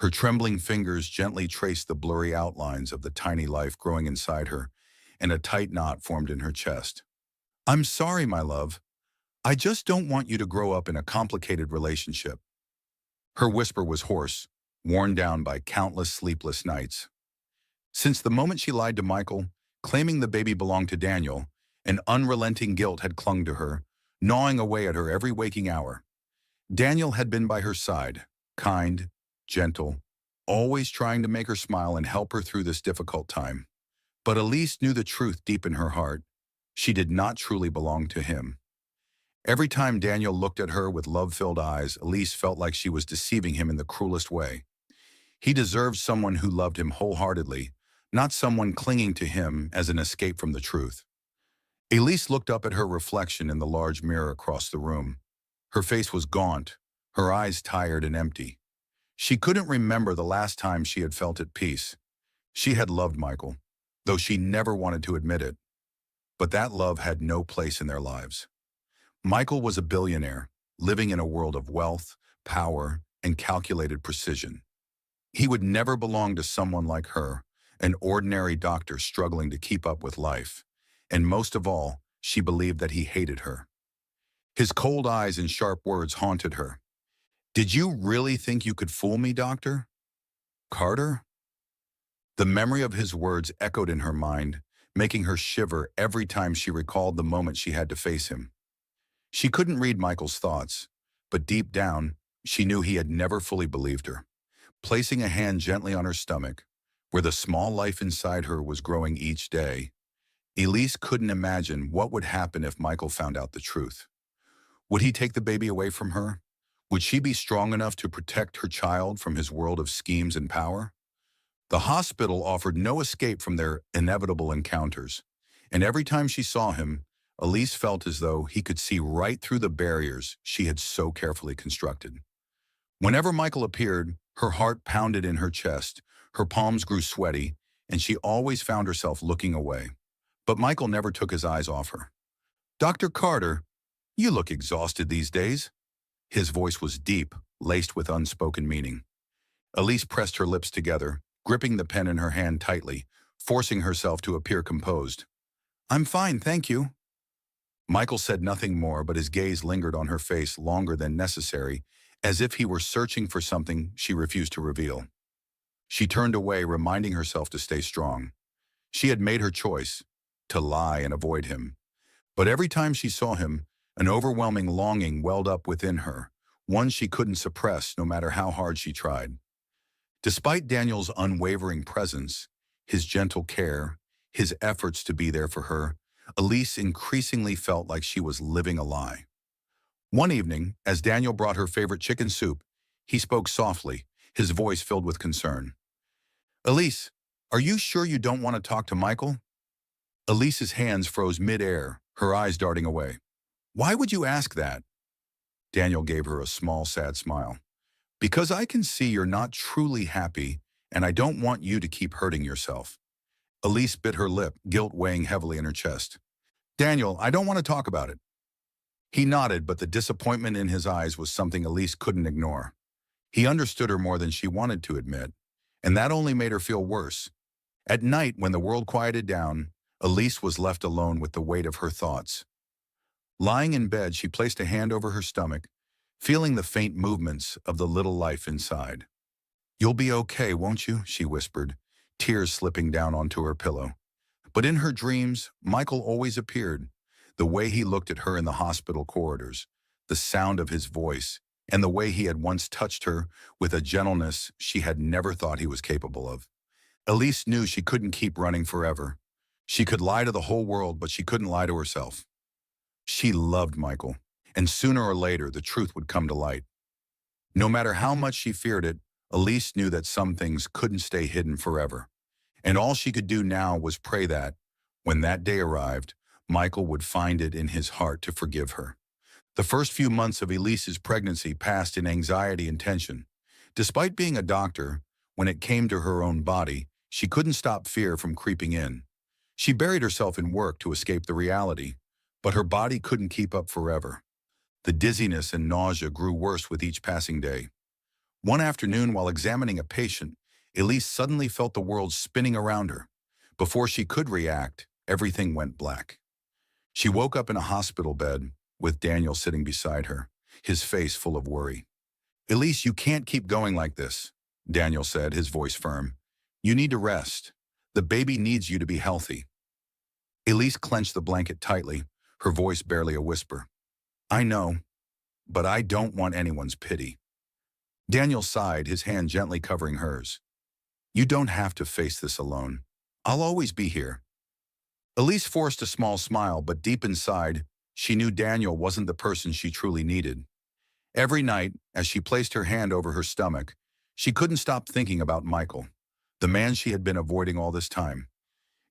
Her trembling fingers gently traced the blurry outlines of the tiny life growing inside her, and a tight knot formed in her chest. I'm sorry, my love. I just don't want you to grow up in a complicated relationship. Her whisper was hoarse, worn down by countless sleepless nights. Since the moment she lied to Michael, claiming the baby belonged to Daniel, an unrelenting guilt had clung to her, gnawing away at her every waking hour. Daniel had been by her side, kind, gentle, always trying to make her smile and help her through this difficult time. But Elise knew the truth deep in her heart. She did not truly belong to him. Every time Daniel looked at her with love-filled eyes, Elise felt like she was deceiving him in the cruelest way. He deserved someone who loved him wholeheartedly, not someone clinging to him as an escape from the truth. Elise looked up at her reflection in the large mirror across the room. Her face was gaunt, her eyes tired and empty. She couldn't remember the last time she had felt at peace. She had loved Michael, though she never wanted to admit it. But that love had no place in their lives. Michael was a billionaire, living in a world of wealth, power, and calculated precision. He would never belong to someone like her, an ordinary doctor struggling to keep up with life. And most of all, she believed that he hated her. His cold eyes and sharp words haunted her. "Did you really think you could fool me, doctor?" "Carter?" The memory of his words echoed in her mind, making her shiver every time she recalled the moment she had to face him. She couldn't read Michael's thoughts, but deep down, she knew he had never fully believed her. Placing a hand gently on her stomach, where the small life inside her was growing each day, Elise couldn't imagine what would happen if Michael found out the truth. Would he take the baby away from her? Would she be strong enough to protect her child from his world of schemes and power? The hospital offered no escape from their inevitable encounters, and every time she saw him, Elise felt as though he could see right through the barriers she had so carefully constructed. Whenever Michael appeared, her heart pounded in her chest, her palms grew sweaty, and she always found herself looking away. But Michael never took his eyes off her. "Dr. Carter, you look exhausted these days." His voice was deep, laced with unspoken meaning. Elise pressed her lips together, gripping the pen in her hand tightly, forcing herself to appear composed. "I'm fine, thank you." Michael said nothing more, but his gaze lingered on her face longer than necessary, as if he were searching for something she refused to reveal. She turned away, reminding herself to stay strong. She had made her choice, to lie and avoid him. But every time she saw him, an overwhelming longing welled up within her, one she couldn't suppress no matter how hard she tried. Despite Daniel's unwavering presence, his gentle care, his efforts to be there for her, Elise increasingly felt like she was living a lie. One evening, as Daniel brought her favorite chicken soup, he spoke softly, his voice filled with concern. "Elise, are you sure you don't want to talk to Michael?" Elise's hands froze mid-air, her eyes darting away. "Why would you ask that?" Daniel gave her a small, sad smile. "Because I can see you're not truly happy, and I don't want you to keep hurting yourself." Elise bit her lip, guilt weighing heavily in her chest. "Daniel, I don't want to talk about it." He nodded, but the disappointment in his eyes was something Elise couldn't ignore. He understood her more than she wanted to admit, and that only made her feel worse. At night, when the world quieted down, Elise was left alone with the weight of her thoughts. Lying in bed, she placed a hand over her stomach, feeling the faint movements of the little life inside. "You'll be okay, won't you?" she whispered, tears slipping down onto her pillow. But in her dreams, Michael always appeared. The way he looked at her in the hospital corridors, the sound of his voice, and the way he had once touched her with a gentleness she had never thought he was capable of. Elise knew she couldn't keep running forever. She could lie to the whole world, but she couldn't lie to herself. She loved Michael, and sooner or later the truth would come to light. No matter how much she feared it, Elise knew that some things couldn't stay hidden forever. And all she could do now was pray that, when that day arrived, Michael would find it in his heart to forgive her. The first few months of Elise's pregnancy passed in anxiety and tension. Despite being a doctor, when it came to her own body, she couldn't stop fear from creeping in. She buried herself in work to escape the reality, but her body couldn't keep up forever. The dizziness and nausea grew worse with each passing day. One afternoon, while examining a patient, Elise suddenly felt the world spinning around her. Before she could react, everything went black. She woke up in a hospital bed, with Daniel sitting beside her, his face full of worry. "Elise, you can't keep going like this," Daniel said, his voice firm. "You need to rest. The baby needs you to be healthy." Elise clenched the blanket tightly, her voice barely a whisper. "I know, but I don't want anyone's pity." Daniel sighed, his hand gently covering hers. "You don't have to face this alone. I'll always be here." Elise forced a small smile, but deep inside, she knew Daniel wasn't the person she truly needed. Every night, as she placed her hand over her stomach, She couldn't stop thinking about Michael, the man she had been avoiding all this time.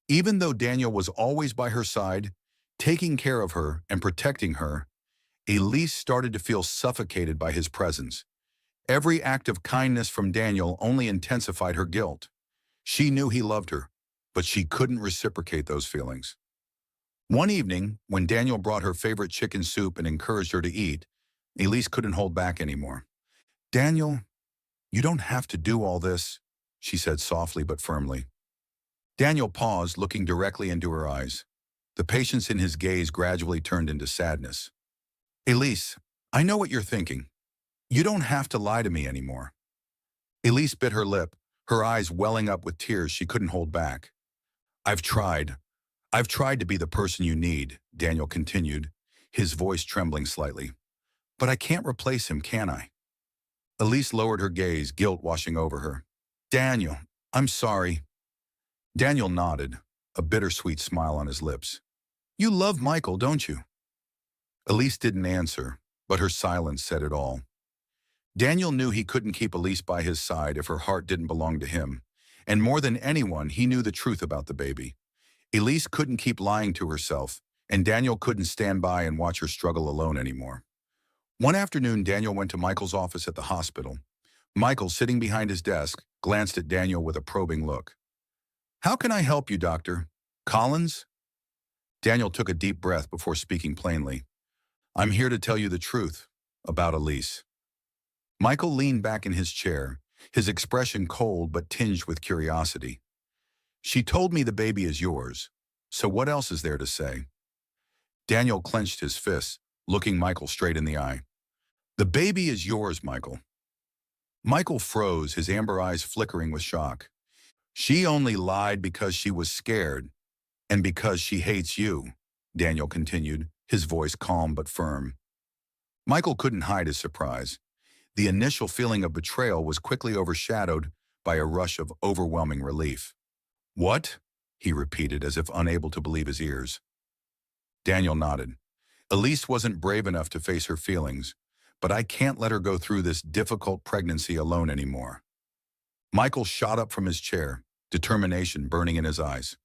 Even though Daniel was always by her side, taking care of her and protecting her, Elise started to feel suffocated by his presence. Every act of kindness from Daniel only intensified her guilt. She knew he loved her, but she couldn't reciprocate those feelings. One evening, when Daniel brought her favorite chicken soup and encouraged her to eat, Elise couldn't hold back anymore. "Daniel, you don't have to do all this," she said softly but firmly. Daniel paused, looking directly into her eyes. The patience in his gaze gradually turned into sadness. "Elise, I know what you're thinking. You don't have to lie to me anymore." Elise bit her lip, her eyes welling up with tears she couldn't hold back. "I've tried. I've tried to be the person you need," Daniel continued, his voice trembling slightly. "But I can't replace him, can I?" Elise lowered her gaze, guilt washing over her. "Daniel, I'm sorry." Daniel nodded, a bittersweet smile on his lips. "You love Michael, don't you?" Elise didn't answer, but her silence said it all. Daniel knew he couldn't keep Elise by his side if her heart didn't belong to him, and more than anyone, he knew the truth about the baby. Elise couldn't keep lying to herself, and Daniel couldn't stand by and watch her struggle alone anymore. One afternoon, Daniel went to Michael's office at the hospital. Michael, sitting behind his desk, glanced at Daniel with a probing look. "How can I help you, Doctor? Collins?" Daniel took a deep breath before speaking plainly. "I'm here to tell you the truth about Elise." Michael leaned back in his chair, his expression cold but tinged with curiosity. "She told me the baby is yours, so what else is there to say?" Daniel clenched his fists, looking Michael straight in the eye. "The baby is yours, Michael." Michael froze, his amber eyes flickering with shock. "She only lied because she was scared, and because she hates you," Daniel continued, his voice calm but firm. Michael couldn't hide his surprise. The initial feeling of betrayal was quickly overshadowed by a rush of overwhelming relief. "What?" he repeated, as if unable to believe his ears. Daniel nodded. "Elise wasn't brave enough to face her feelings, but I can't let her go through this difficult pregnancy alone anymore." Michael shot up from his chair, determination burning in his eyes.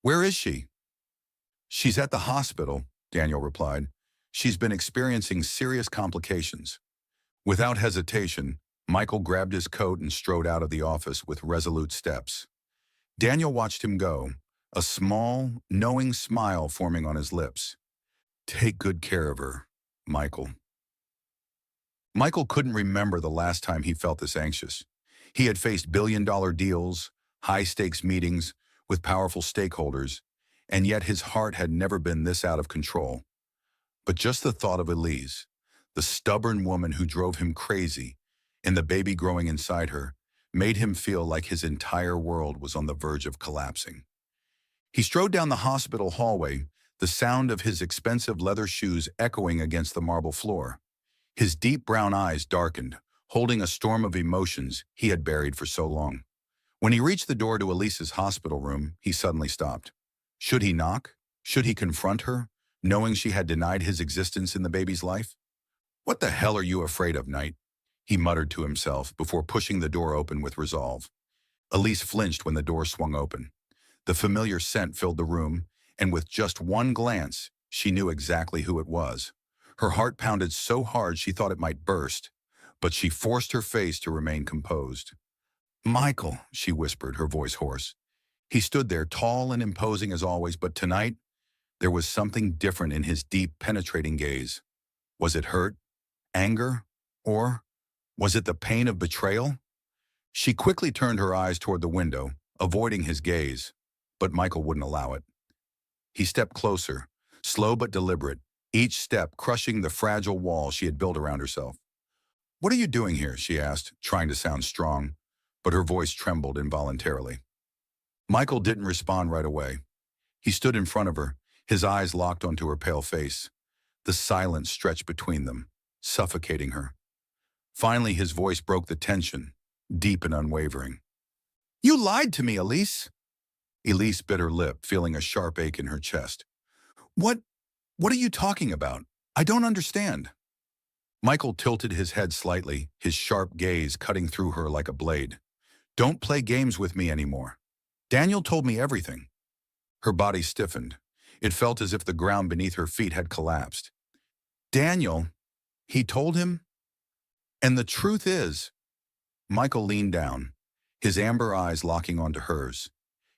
"Where is she?" "She's at the hospital," Daniel replied. "She's been experiencing serious complications." Without hesitation, Michael grabbed his coat and strode out of the office with resolute steps. Daniel watched him go, a small, knowing smile forming on his lips. "Take good care of her, Michael." Michael couldn't remember the last time he felt this anxious. He had faced billion-dollar deals, high-stakes meetings with powerful stakeholders, and yet his heart had never been this out of control. But just the thought of Elise, the stubborn woman who drove him crazy, and the baby growing inside her, made him feel like his entire world was on the verge of collapsing. He strode down the hospital hallway, the sound of his expensive leather shoes echoing against the marble floor. His deep brown eyes darkened, holding a storm of emotions he had buried for so long. When he reached the door to Elise's hospital room, he suddenly stopped. Should he knock? Should he confront her, knowing she had denied his existence in the baby's life? "What the hell are you afraid of, Knight?" he muttered to himself before pushing the door open with resolve. Elise flinched when the door swung open. The familiar scent filled the room, and with just one glance, she knew exactly who it was. Her heart pounded so hard she thought it might burst, but she forced her face to remain composed. "Michael," she whispered, her voice hoarse. He stood there, tall and imposing as always, but tonight, there was something different in his deep, penetrating gaze. Was it hurt? Anger? Or was it the pain of betrayal? She quickly turned her eyes toward the window, avoiding his gaze, but Michael wouldn't allow it. He stepped closer, slow but deliberate, each step crushing the fragile wall she had built around herself. "What are you doing here?" she asked, trying to sound strong, but her voice trembled involuntarily. Michael didn't respond right away. He stood in front of her, his eyes locked onto her pale face. The silence stretched between them, suffocating her. Finally, his voice broke the tension, deep and unwavering. "You lied to me, Elise." Elise bit her lip, feeling a sharp ache in her chest. What are you talking about? I don't understand." Michael tilted his head slightly, his sharp gaze cutting through her like a blade. Don't play games with me anymore. Daniel told me everything. Her body stiffened. It felt as if the ground beneath her feet had collapsed. Daniel, he told him? And the truth is, Michael leaned down, his amber eyes locking onto hers,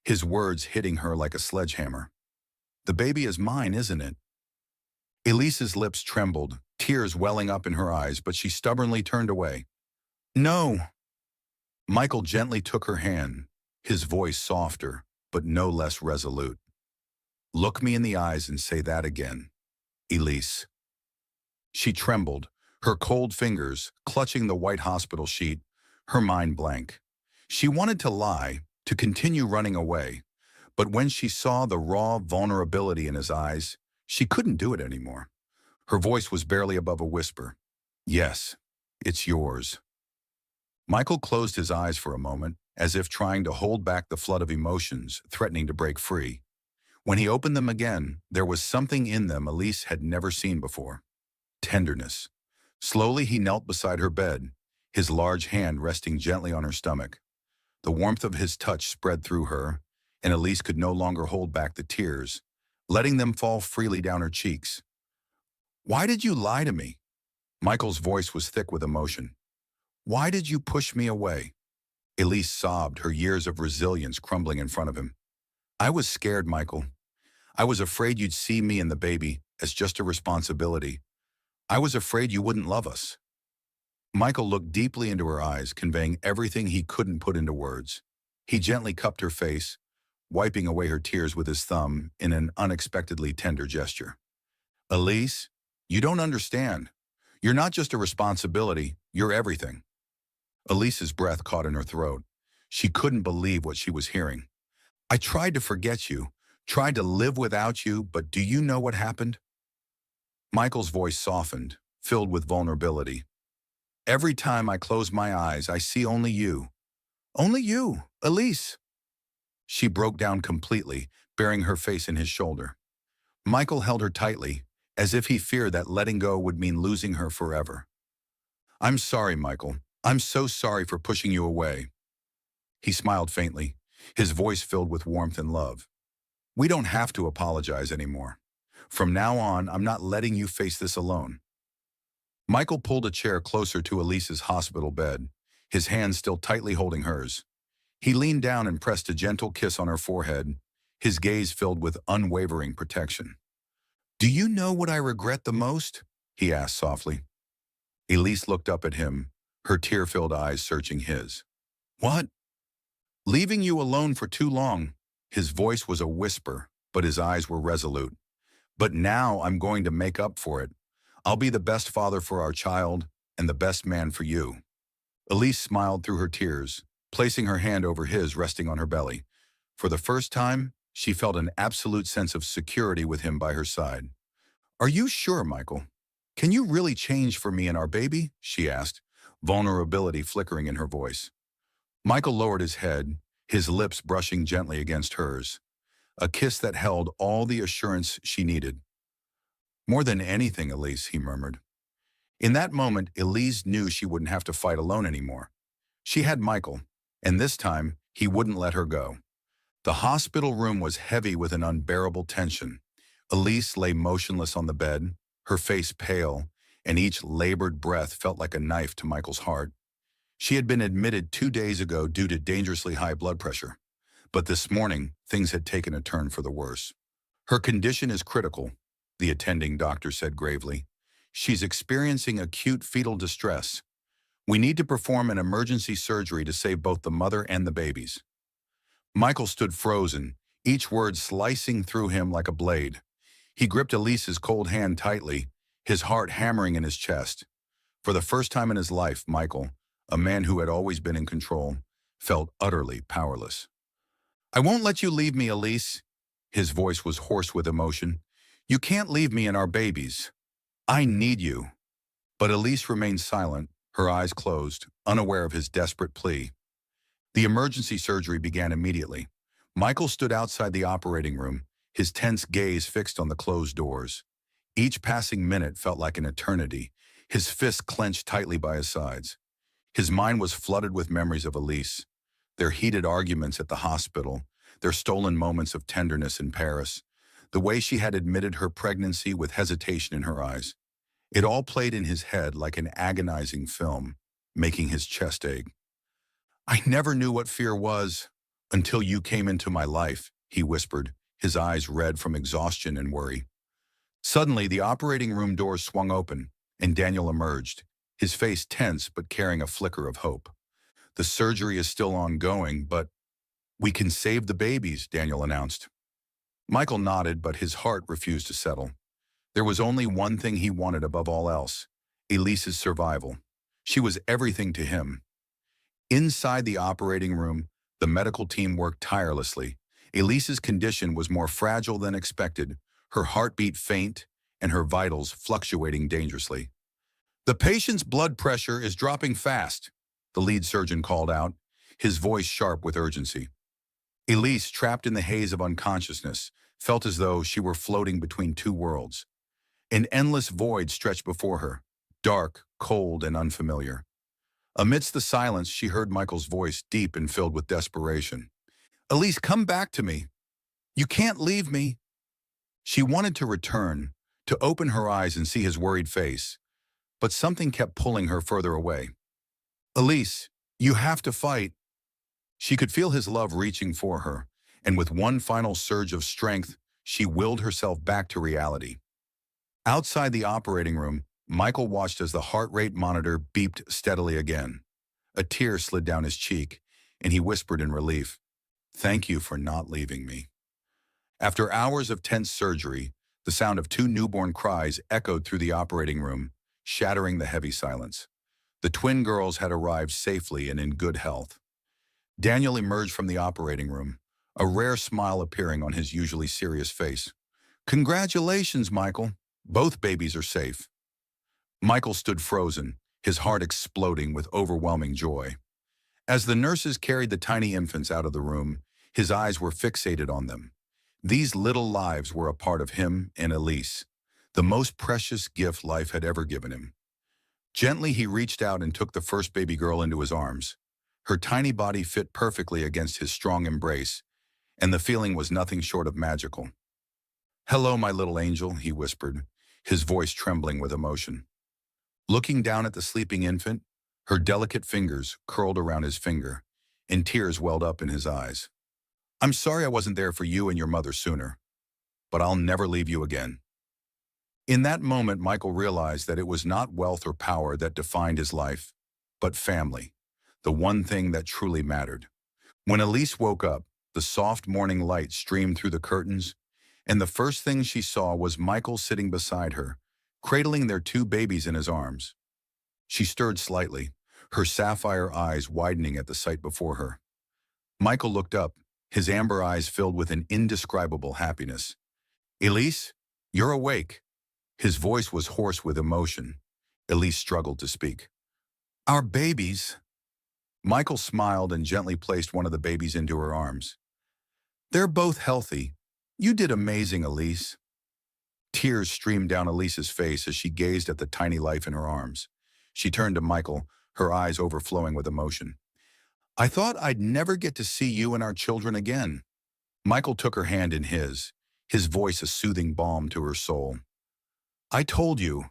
his words hitting her like a sledgehammer. The baby is mine, isn't it? Elise's lips trembled, tears welling up in her eyes, but she stubbornly turned away. No. Michael gently took her hand, his voice softer, but no less resolute. Look me in the eyes and say that again. Elise. She trembled, her cold fingers clutching the white hospital sheet, her mind blank. She wanted to lie, to continue running away, but when she saw the raw vulnerability in his eyes, she couldn't do it anymore. Her voice was barely above a whisper. Yes, it's yours. Michael closed his eyes for a moment, as if trying to hold back the flood of emotions threatening to break free. When he opened them again, there was something in them Elise had never seen before. Tenderness. Slowly he knelt beside her bed, his large hand resting gently on her stomach. The warmth of his touch spread through her, and Elise could no longer hold back the tears, letting them fall freely down her cheeks. Why did you lie to me? Michael's voice was thick with emotion. Why did you push me away? Elise sobbed, her years of resilience crumbling in front of him. I was scared, Michael. I was afraid you'd see me and the baby as just a responsibility. I was afraid you wouldn't love us. Michael looked deeply into her eyes, conveying everything he couldn't put into words. He gently cupped her face, wiping away her tears with his thumb in an unexpectedly tender gesture. Elise, you don't understand. You're not just a responsibility, you're everything. Elise's breath caught in her throat. She couldn't believe what she was hearing. I tried to forget you, tried to live without you, but do you know what happened? Michael's voice softened, filled with vulnerability. Every time I close my eyes, I see only you. Only you, Elise. She broke down completely, burying her face in his shoulder. Michael held her tightly, as if he feared that letting go would mean losing her forever. I'm sorry, Michael. I'm so sorry for pushing you away. He smiled faintly, his voice filled with warmth and love. We don't have to apologize anymore. From now on, I'm not letting you face this alone. Michael pulled a chair closer to Elise's hospital bed, his hand still tightly holding hers. He leaned down and pressed a gentle kiss on her forehead, his gaze filled with unwavering protection. Do you know what I regret the most? He asked softly. Elise looked up at him, her tear-filled eyes searching his. What? Leaving you alone for too long. His voice was a whisper, but his eyes were resolute. But now I'm going to make up for it. I'll be the best father for our child and the best man for you. Elise smiled through her tears, placing her hand over his resting on her belly. For the first time, she felt an absolute sense of security with him by her side. Are you sure, Michael? Can you really change for me and our baby? She asked, vulnerability flickering in her voice. Michael lowered his head, his lips brushing gently against hers. A kiss that held all the assurance she needed. More than anything, Elise, he murmured. In that moment, Elise knew she wouldn't have to fight alone anymore. She had Michael, and this time, he wouldn't let her go. The hospital room was heavy with an unbearable tension. Elise lay motionless on the bed, her face pale, and each labored breath felt like a knife to Michael's heart. She had been admitted 2 days ago due to dangerously high blood pressure, but this morning, things had taken a turn for the worse. Her condition is critical, the attending doctor said gravely. She's experiencing acute fetal distress. We need to perform an emergency surgery to save both the mother and the babies. Michael stood frozen, each word slicing through him like a blade. He gripped Elise's cold hand tightly, his heart hammering in his chest. For the first time in his life, Michael, a man who had always been in control, felt utterly powerless. I won't let you leave me, Elise. His voice was hoarse with emotion. You can't leave me and our babies. I need you. But Elise remained silent, her eyes closed, unaware of his desperate plea. The emergency surgery began immediately. Michael stood outside the operating room, his tense gaze fixed on the closed doors. Each passing minute felt like an eternity, his fists clenched tightly by his sides. His mind was flooded with memories of Elise, their heated arguments at the hospital, their stolen moments of tenderness in Paris, the way she had admitted her pregnancy with hesitation in her eyes. It all played in his head like an agonizing film, making his chest ache. "I never knew what fear was until you came into my life," he whispered, his eyes red from exhaustion and worry. Suddenly, the operating room doors swung open, and Daniel emerged, his face tense but carrying a flicker of hope. "The surgery is still ongoing, but we can save the babies," Daniel announced. Michael nodded, but his heart refused to settle. There was only one thing he wanted above all else: Elise's survival. She was everything to him. Inside the operating room, the medical team worked tirelessly. Elise's condition was more fragile than expected, her heartbeat faint and her vitals fluctuating dangerously. "The patient's blood pressure is dropping fast," the lead surgeon called out, his voice sharp with urgency. Elise, trapped in the haze of unconsciousness, felt as though she were floating between two worlds. An endless void stretched before her, dark, cold, and unfamiliar. Amidst the silence, she heard Michael's voice, deep and filled with desperation. "Elise, come back to me. You can't leave me." She wanted to return, to open her eyes and see his worried face, but something kept pulling her further away. "Elise, you have to fight." She could feel his love reaching for her, and with one final surge of strength, she willed herself back to reality. Outside the operating room, Michael watched as the heart rate monitor beeped steadily again. A tear slid down his cheek, and he whispered in relief, "Thank you for not leaving me." After hours of tense surgery, the sound of two newborn cries echoed through the operating room, shattering the heavy silence. The twin girls had arrived safely and in good health. Daniel emerged from the operating room, a rare smile appearing on his usually serious face. "Congratulations, Michael. Both babies are safe." Michael stood frozen, his heart exploding with overwhelming joy. As the nurses carried the tiny infants out of the room, his eyes were fixated on them. These little lives were a part of him and Elise, the most precious gift life had ever given him. Gently, he reached out and took the first baby girl into his arms. Her tiny body fit perfectly against his strong embrace, and the feeling was nothing short of magical. "Hello, my little angel," he whispered, his voice trembling with emotion. Looking down at the sleeping infant, her delicate fingers curled around his finger, and tears welled up in his eyes. "I'm sorry I wasn't there for you and your mother sooner, but I'll never leave you again." In that moment, Michael realized that it was not wealth or power that defined his life, but family, the one thing that truly mattered. When Elise woke up, the soft morning light streamed through the curtains, and the first thing she saw was Michael sitting beside her, cradling their two babies in his arms. She stirred slightly, her sapphire eyes widening at the sight before her. Michael looked up, his amber eyes filled with an indescribable happiness. "Elise, you're awake." His voice was hoarse with emotion. Elise struggled to speak. "Our babies." Michael smiled and gently placed one of the babies into her arms. "They're both healthy. You did amazing, Elise." Tears streamed down Elise's face as she gazed at the tiny life in her arms. She turned to Michael, her eyes overflowing with emotion. "I thought I'd never get to see you and our children again." Michael took her hand in his voice a soothing balm to her soul. "I told you,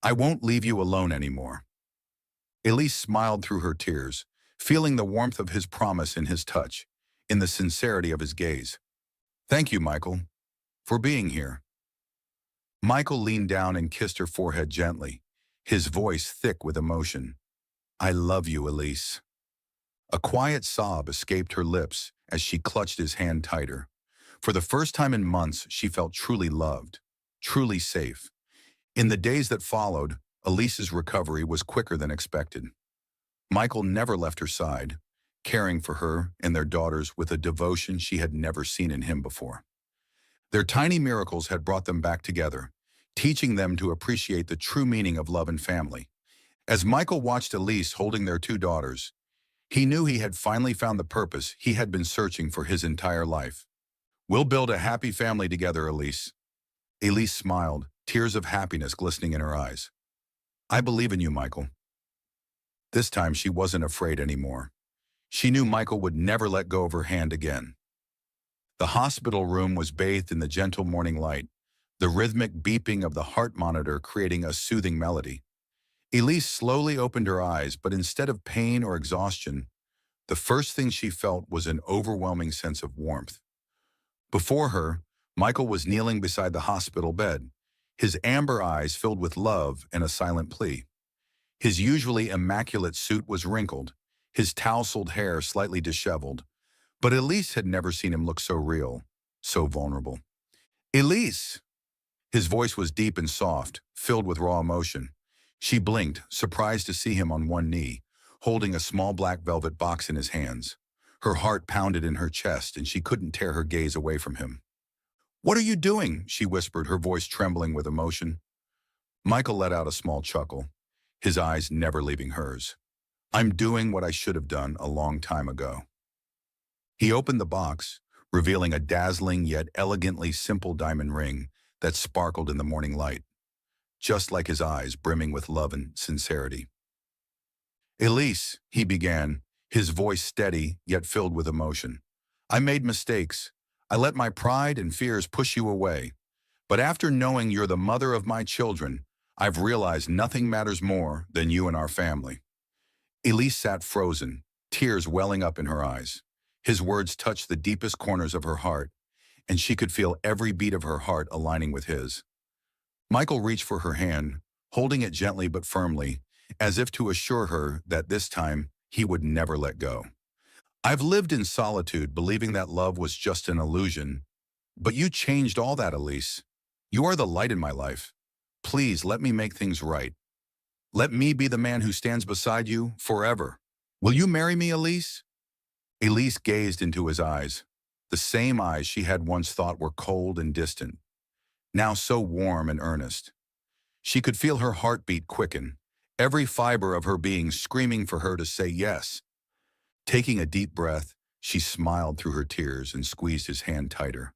I won't leave you alone anymore." Elise smiled through her tears, feeling the warmth of his promise in his touch, in the sincerity of his gaze. "Thank you, Michael, for being here." Michael leaned down and kissed her forehead gently, his voice thick with emotion. "I love you, Elise." A quiet sob escaped her lips as she clutched his hand tighter. For the first time in months, she felt truly loved, truly safe. In the days that followed, Elise's recovery was quicker than expected. Michael never left her side, caring for her and their daughters with a devotion she had never seen in him before. Their tiny miracles had brought them back together, teaching them to appreciate the true meaning of love and family. As Michael watched Elise holding their two daughters, he knew he had finally found the purpose he had been searching for his entire life. "We'll build a happy family together, Elise." Elise smiled, tears of happiness glistening in her eyes. I believe in you, Michael. This time she wasn't afraid anymore. She knew Michael would never let go of her hand again. The hospital room was bathed in the gentle morning light, the rhythmic beeping of the heart monitor creating a soothing melody. Elise slowly opened her eyes, but instead of pain or exhaustion, the first thing she felt was an overwhelming sense of warmth. Before her, Michael was kneeling beside the hospital bed, his amber eyes filled with love and a silent plea. His usually immaculate suit was wrinkled, his tousled hair slightly disheveled, but Elise had never seen him look so real, so vulnerable. Elise! His voice was deep and soft, filled with raw emotion. She blinked, surprised to see him on one knee, holding a small black velvet box in his hands. Her heart pounded in her chest, and she couldn't tear her gaze away from him. "What are you doing?" she whispered, her voice trembling with emotion. Michael let out a small chuckle, his eyes never leaving hers. "I'm doing what I should have done a long time ago." He opened the box, revealing a dazzling yet elegantly simple diamond ring that sparkled in the morning light, just like his eyes brimming with love and sincerity. "Elise," he began, his voice steady yet filled with emotion. "I made mistakes. I let my pride and fears push you away. But after knowing you're the mother of my children, I've realized nothing matters more than you and our family." Elise sat frozen, tears welling up in her eyes. His words touched the deepest corners of her heart, and she could feel every beat of her heart aligning with his. Michael reached for her hand, holding it gently but firmly, as if to assure her that this time he would never let go. "I've lived in solitude, believing that love was just an illusion. But you changed all that, Elise. You are the light in my life. Please let me make things right. Let me be the man who stands beside you forever. Will you marry me, Elise?" Elise gazed into his eyes, the same eyes she had once thought were cold and distant, now so warm and earnest. She could feel her heartbeat quicken, every fiber of her being screaming for her to say yes. Taking a deep breath, she smiled through her tears and squeezed his hand tighter.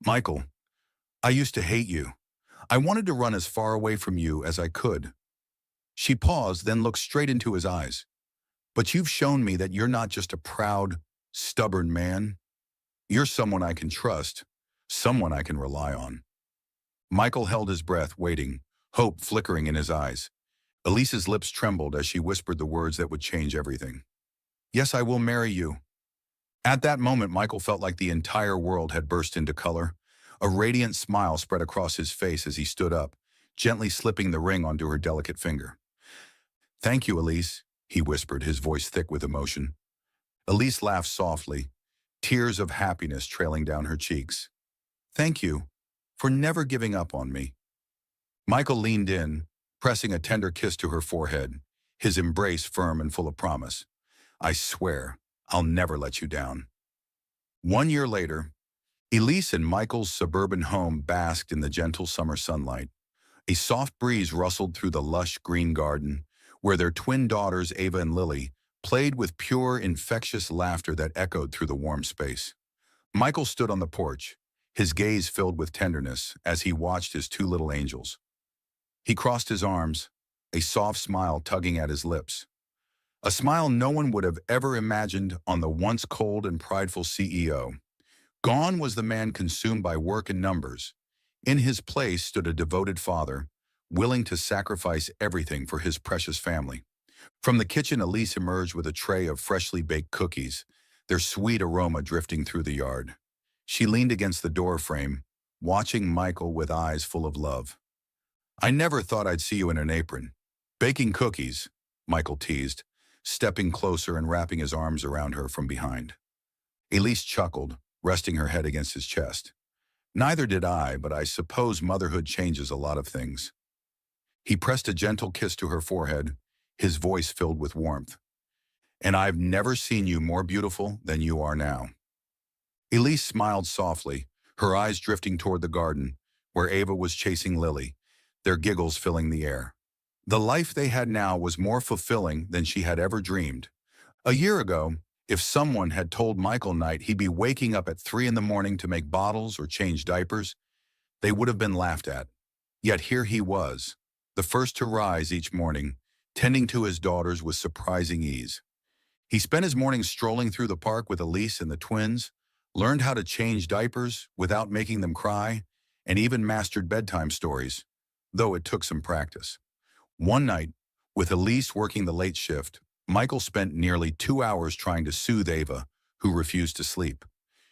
"Michael, I used to hate you. I wanted to run as far away from you as I could." She paused, then looked straight into his eyes. "But you've shown me that you're not just a proud, stubborn man. You're someone I can trust, someone I can rely on." Michael held his breath, waiting, hope flickering in his eyes. Elise's lips trembled as she whispered the words that would change everything. "Yes, I will marry you." At that moment, Michael felt like the entire world had burst into color. A radiant smile spread across his face as he stood up, gently slipping the ring onto her delicate finger. "Thank you, Elise," he whispered, his voice thick with emotion. Elise laughed softly, tears of happiness trailing down her cheeks. "Thank you for never giving up on me." Michael leaned in, pressing a tender kiss to her forehead, his embrace firm and full of promise. "I swear, I'll never let you down." 1 year later, Elise and Michael's suburban home basked in the gentle summer sunlight. A soft breeze rustled through the lush green garden, where their twin daughters, Ava and Lily, played with pure, infectious laughter that echoed through the warm space. Michael stood on the porch, his gaze filled with tenderness as he watched his two little angels. He crossed his arms, a soft smile tugging at his lips. A smile no one would have ever imagined on the once cold and prideful CEO. Gone was the man consumed by work and numbers. In his place stood a devoted father, willing to sacrifice everything for his precious family. From the kitchen, Elise emerged with a tray of freshly baked cookies, their sweet aroma drifting through the yard. She leaned against the door frame, watching Michael with eyes full of love. "I never thought I'd see you in an apron. Baking cookies," Michael teased, stepping closer and wrapping his arms around her from behind. Elise chuckled, resting her head against his chest. "Neither did I, but I suppose motherhood changes a lot of things." He pressed a gentle kiss to her forehead, his voice filled with warmth. "And I've never seen you more beautiful than you are now." Elise smiled softly, her eyes drifting toward the garden, where Ava was chasing Lily, their giggles filling the air. The life they had now was more fulfilling than she had ever dreamed. A year ago, if someone had told Michael Knight he'd be waking up at 3 in the morning to make bottles or change diapers, they would have been laughed at. Yet here he was, the first to rise each morning, tending to his daughters with surprising ease. He spent his mornings strolling through the park with Elise and the twins, learned how to change diapers without making them cry, and even mastered bedtime stories, though it took some practice. One night, with Elise working the late shift, Michael spent nearly 2 hours trying to soothe Ava, who refused to sleep.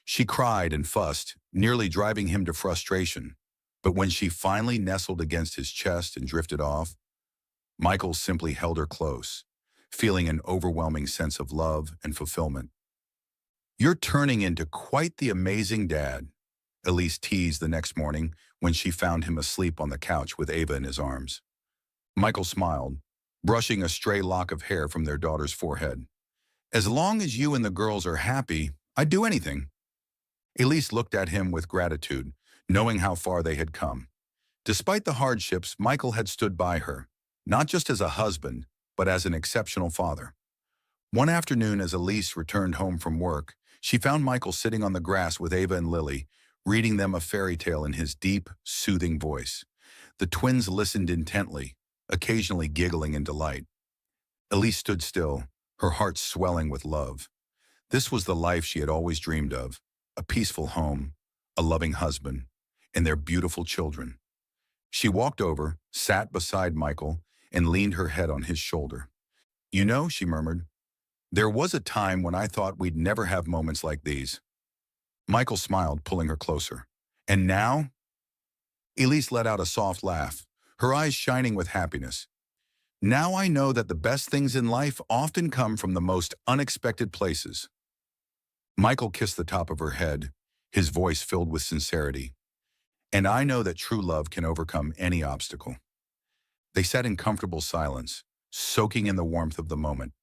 She cried and fussed, nearly driving him to frustration. But when she finally nestled against his chest and drifted off, Michael simply held her close, feeling an overwhelming sense of love and fulfillment. "You're turning into quite the amazing dad," Elise teased the next morning when she found him asleep on the couch with Ava in his arms. Michael smiled, brushing a stray lock of hair from their daughter's forehead. "As long as you and the girls are happy, I'd do anything." Elise looked at him with gratitude, knowing how far they had come. Despite the hardships, Michael had stood by her, not just as a husband, but as an exceptional father. One afternoon, as Elise returned home from work, she found Michael sitting on the grass with Ava and Lily, reading them a fairy tale in his deep, soothing voice. The twins listened intently, occasionally giggling in delight. Elise stood still, her heart swelling with love. This was the life she had always dreamed of, a peaceful home, a loving husband, and their beautiful children. She walked over, sat beside Michael, and leaned her head on his shoulder. "You know," she murmured, "there was a time when I thought we'd never have moments like these." Michael smiled, pulling her closer. "And now?" Elise let out a soft laugh, her eyes shining with happiness. "Now I know that the best things in life often come from the most unexpected places." Michael kissed the top of her head, his voice filled with sincerity. "And I know that true love can overcome any obstacle." They sat in comfortable silence, soaking in the warmth of the moment.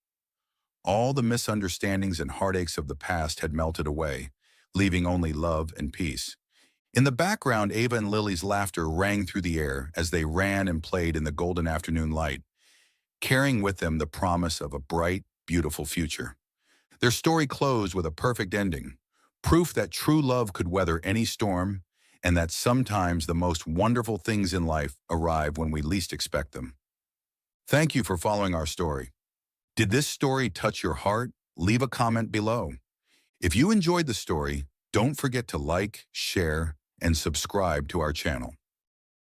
All the misunderstandings and heartaches of the past had melted away, leaving only love and peace. In the background, Ava and Lily's laughter rang through the air as they ran and played in the golden afternoon light, carrying with them the promise of a bright, beautiful future. Their story closed with a perfect ending, proof that true love could weather any storm, and that sometimes the most wonderful things in life arrive when we least expect them. Thank you for following our story. Did this story touch your heart? Leave a comment below. If you enjoyed the story, don't forget to like, share, and subscribe to our channel.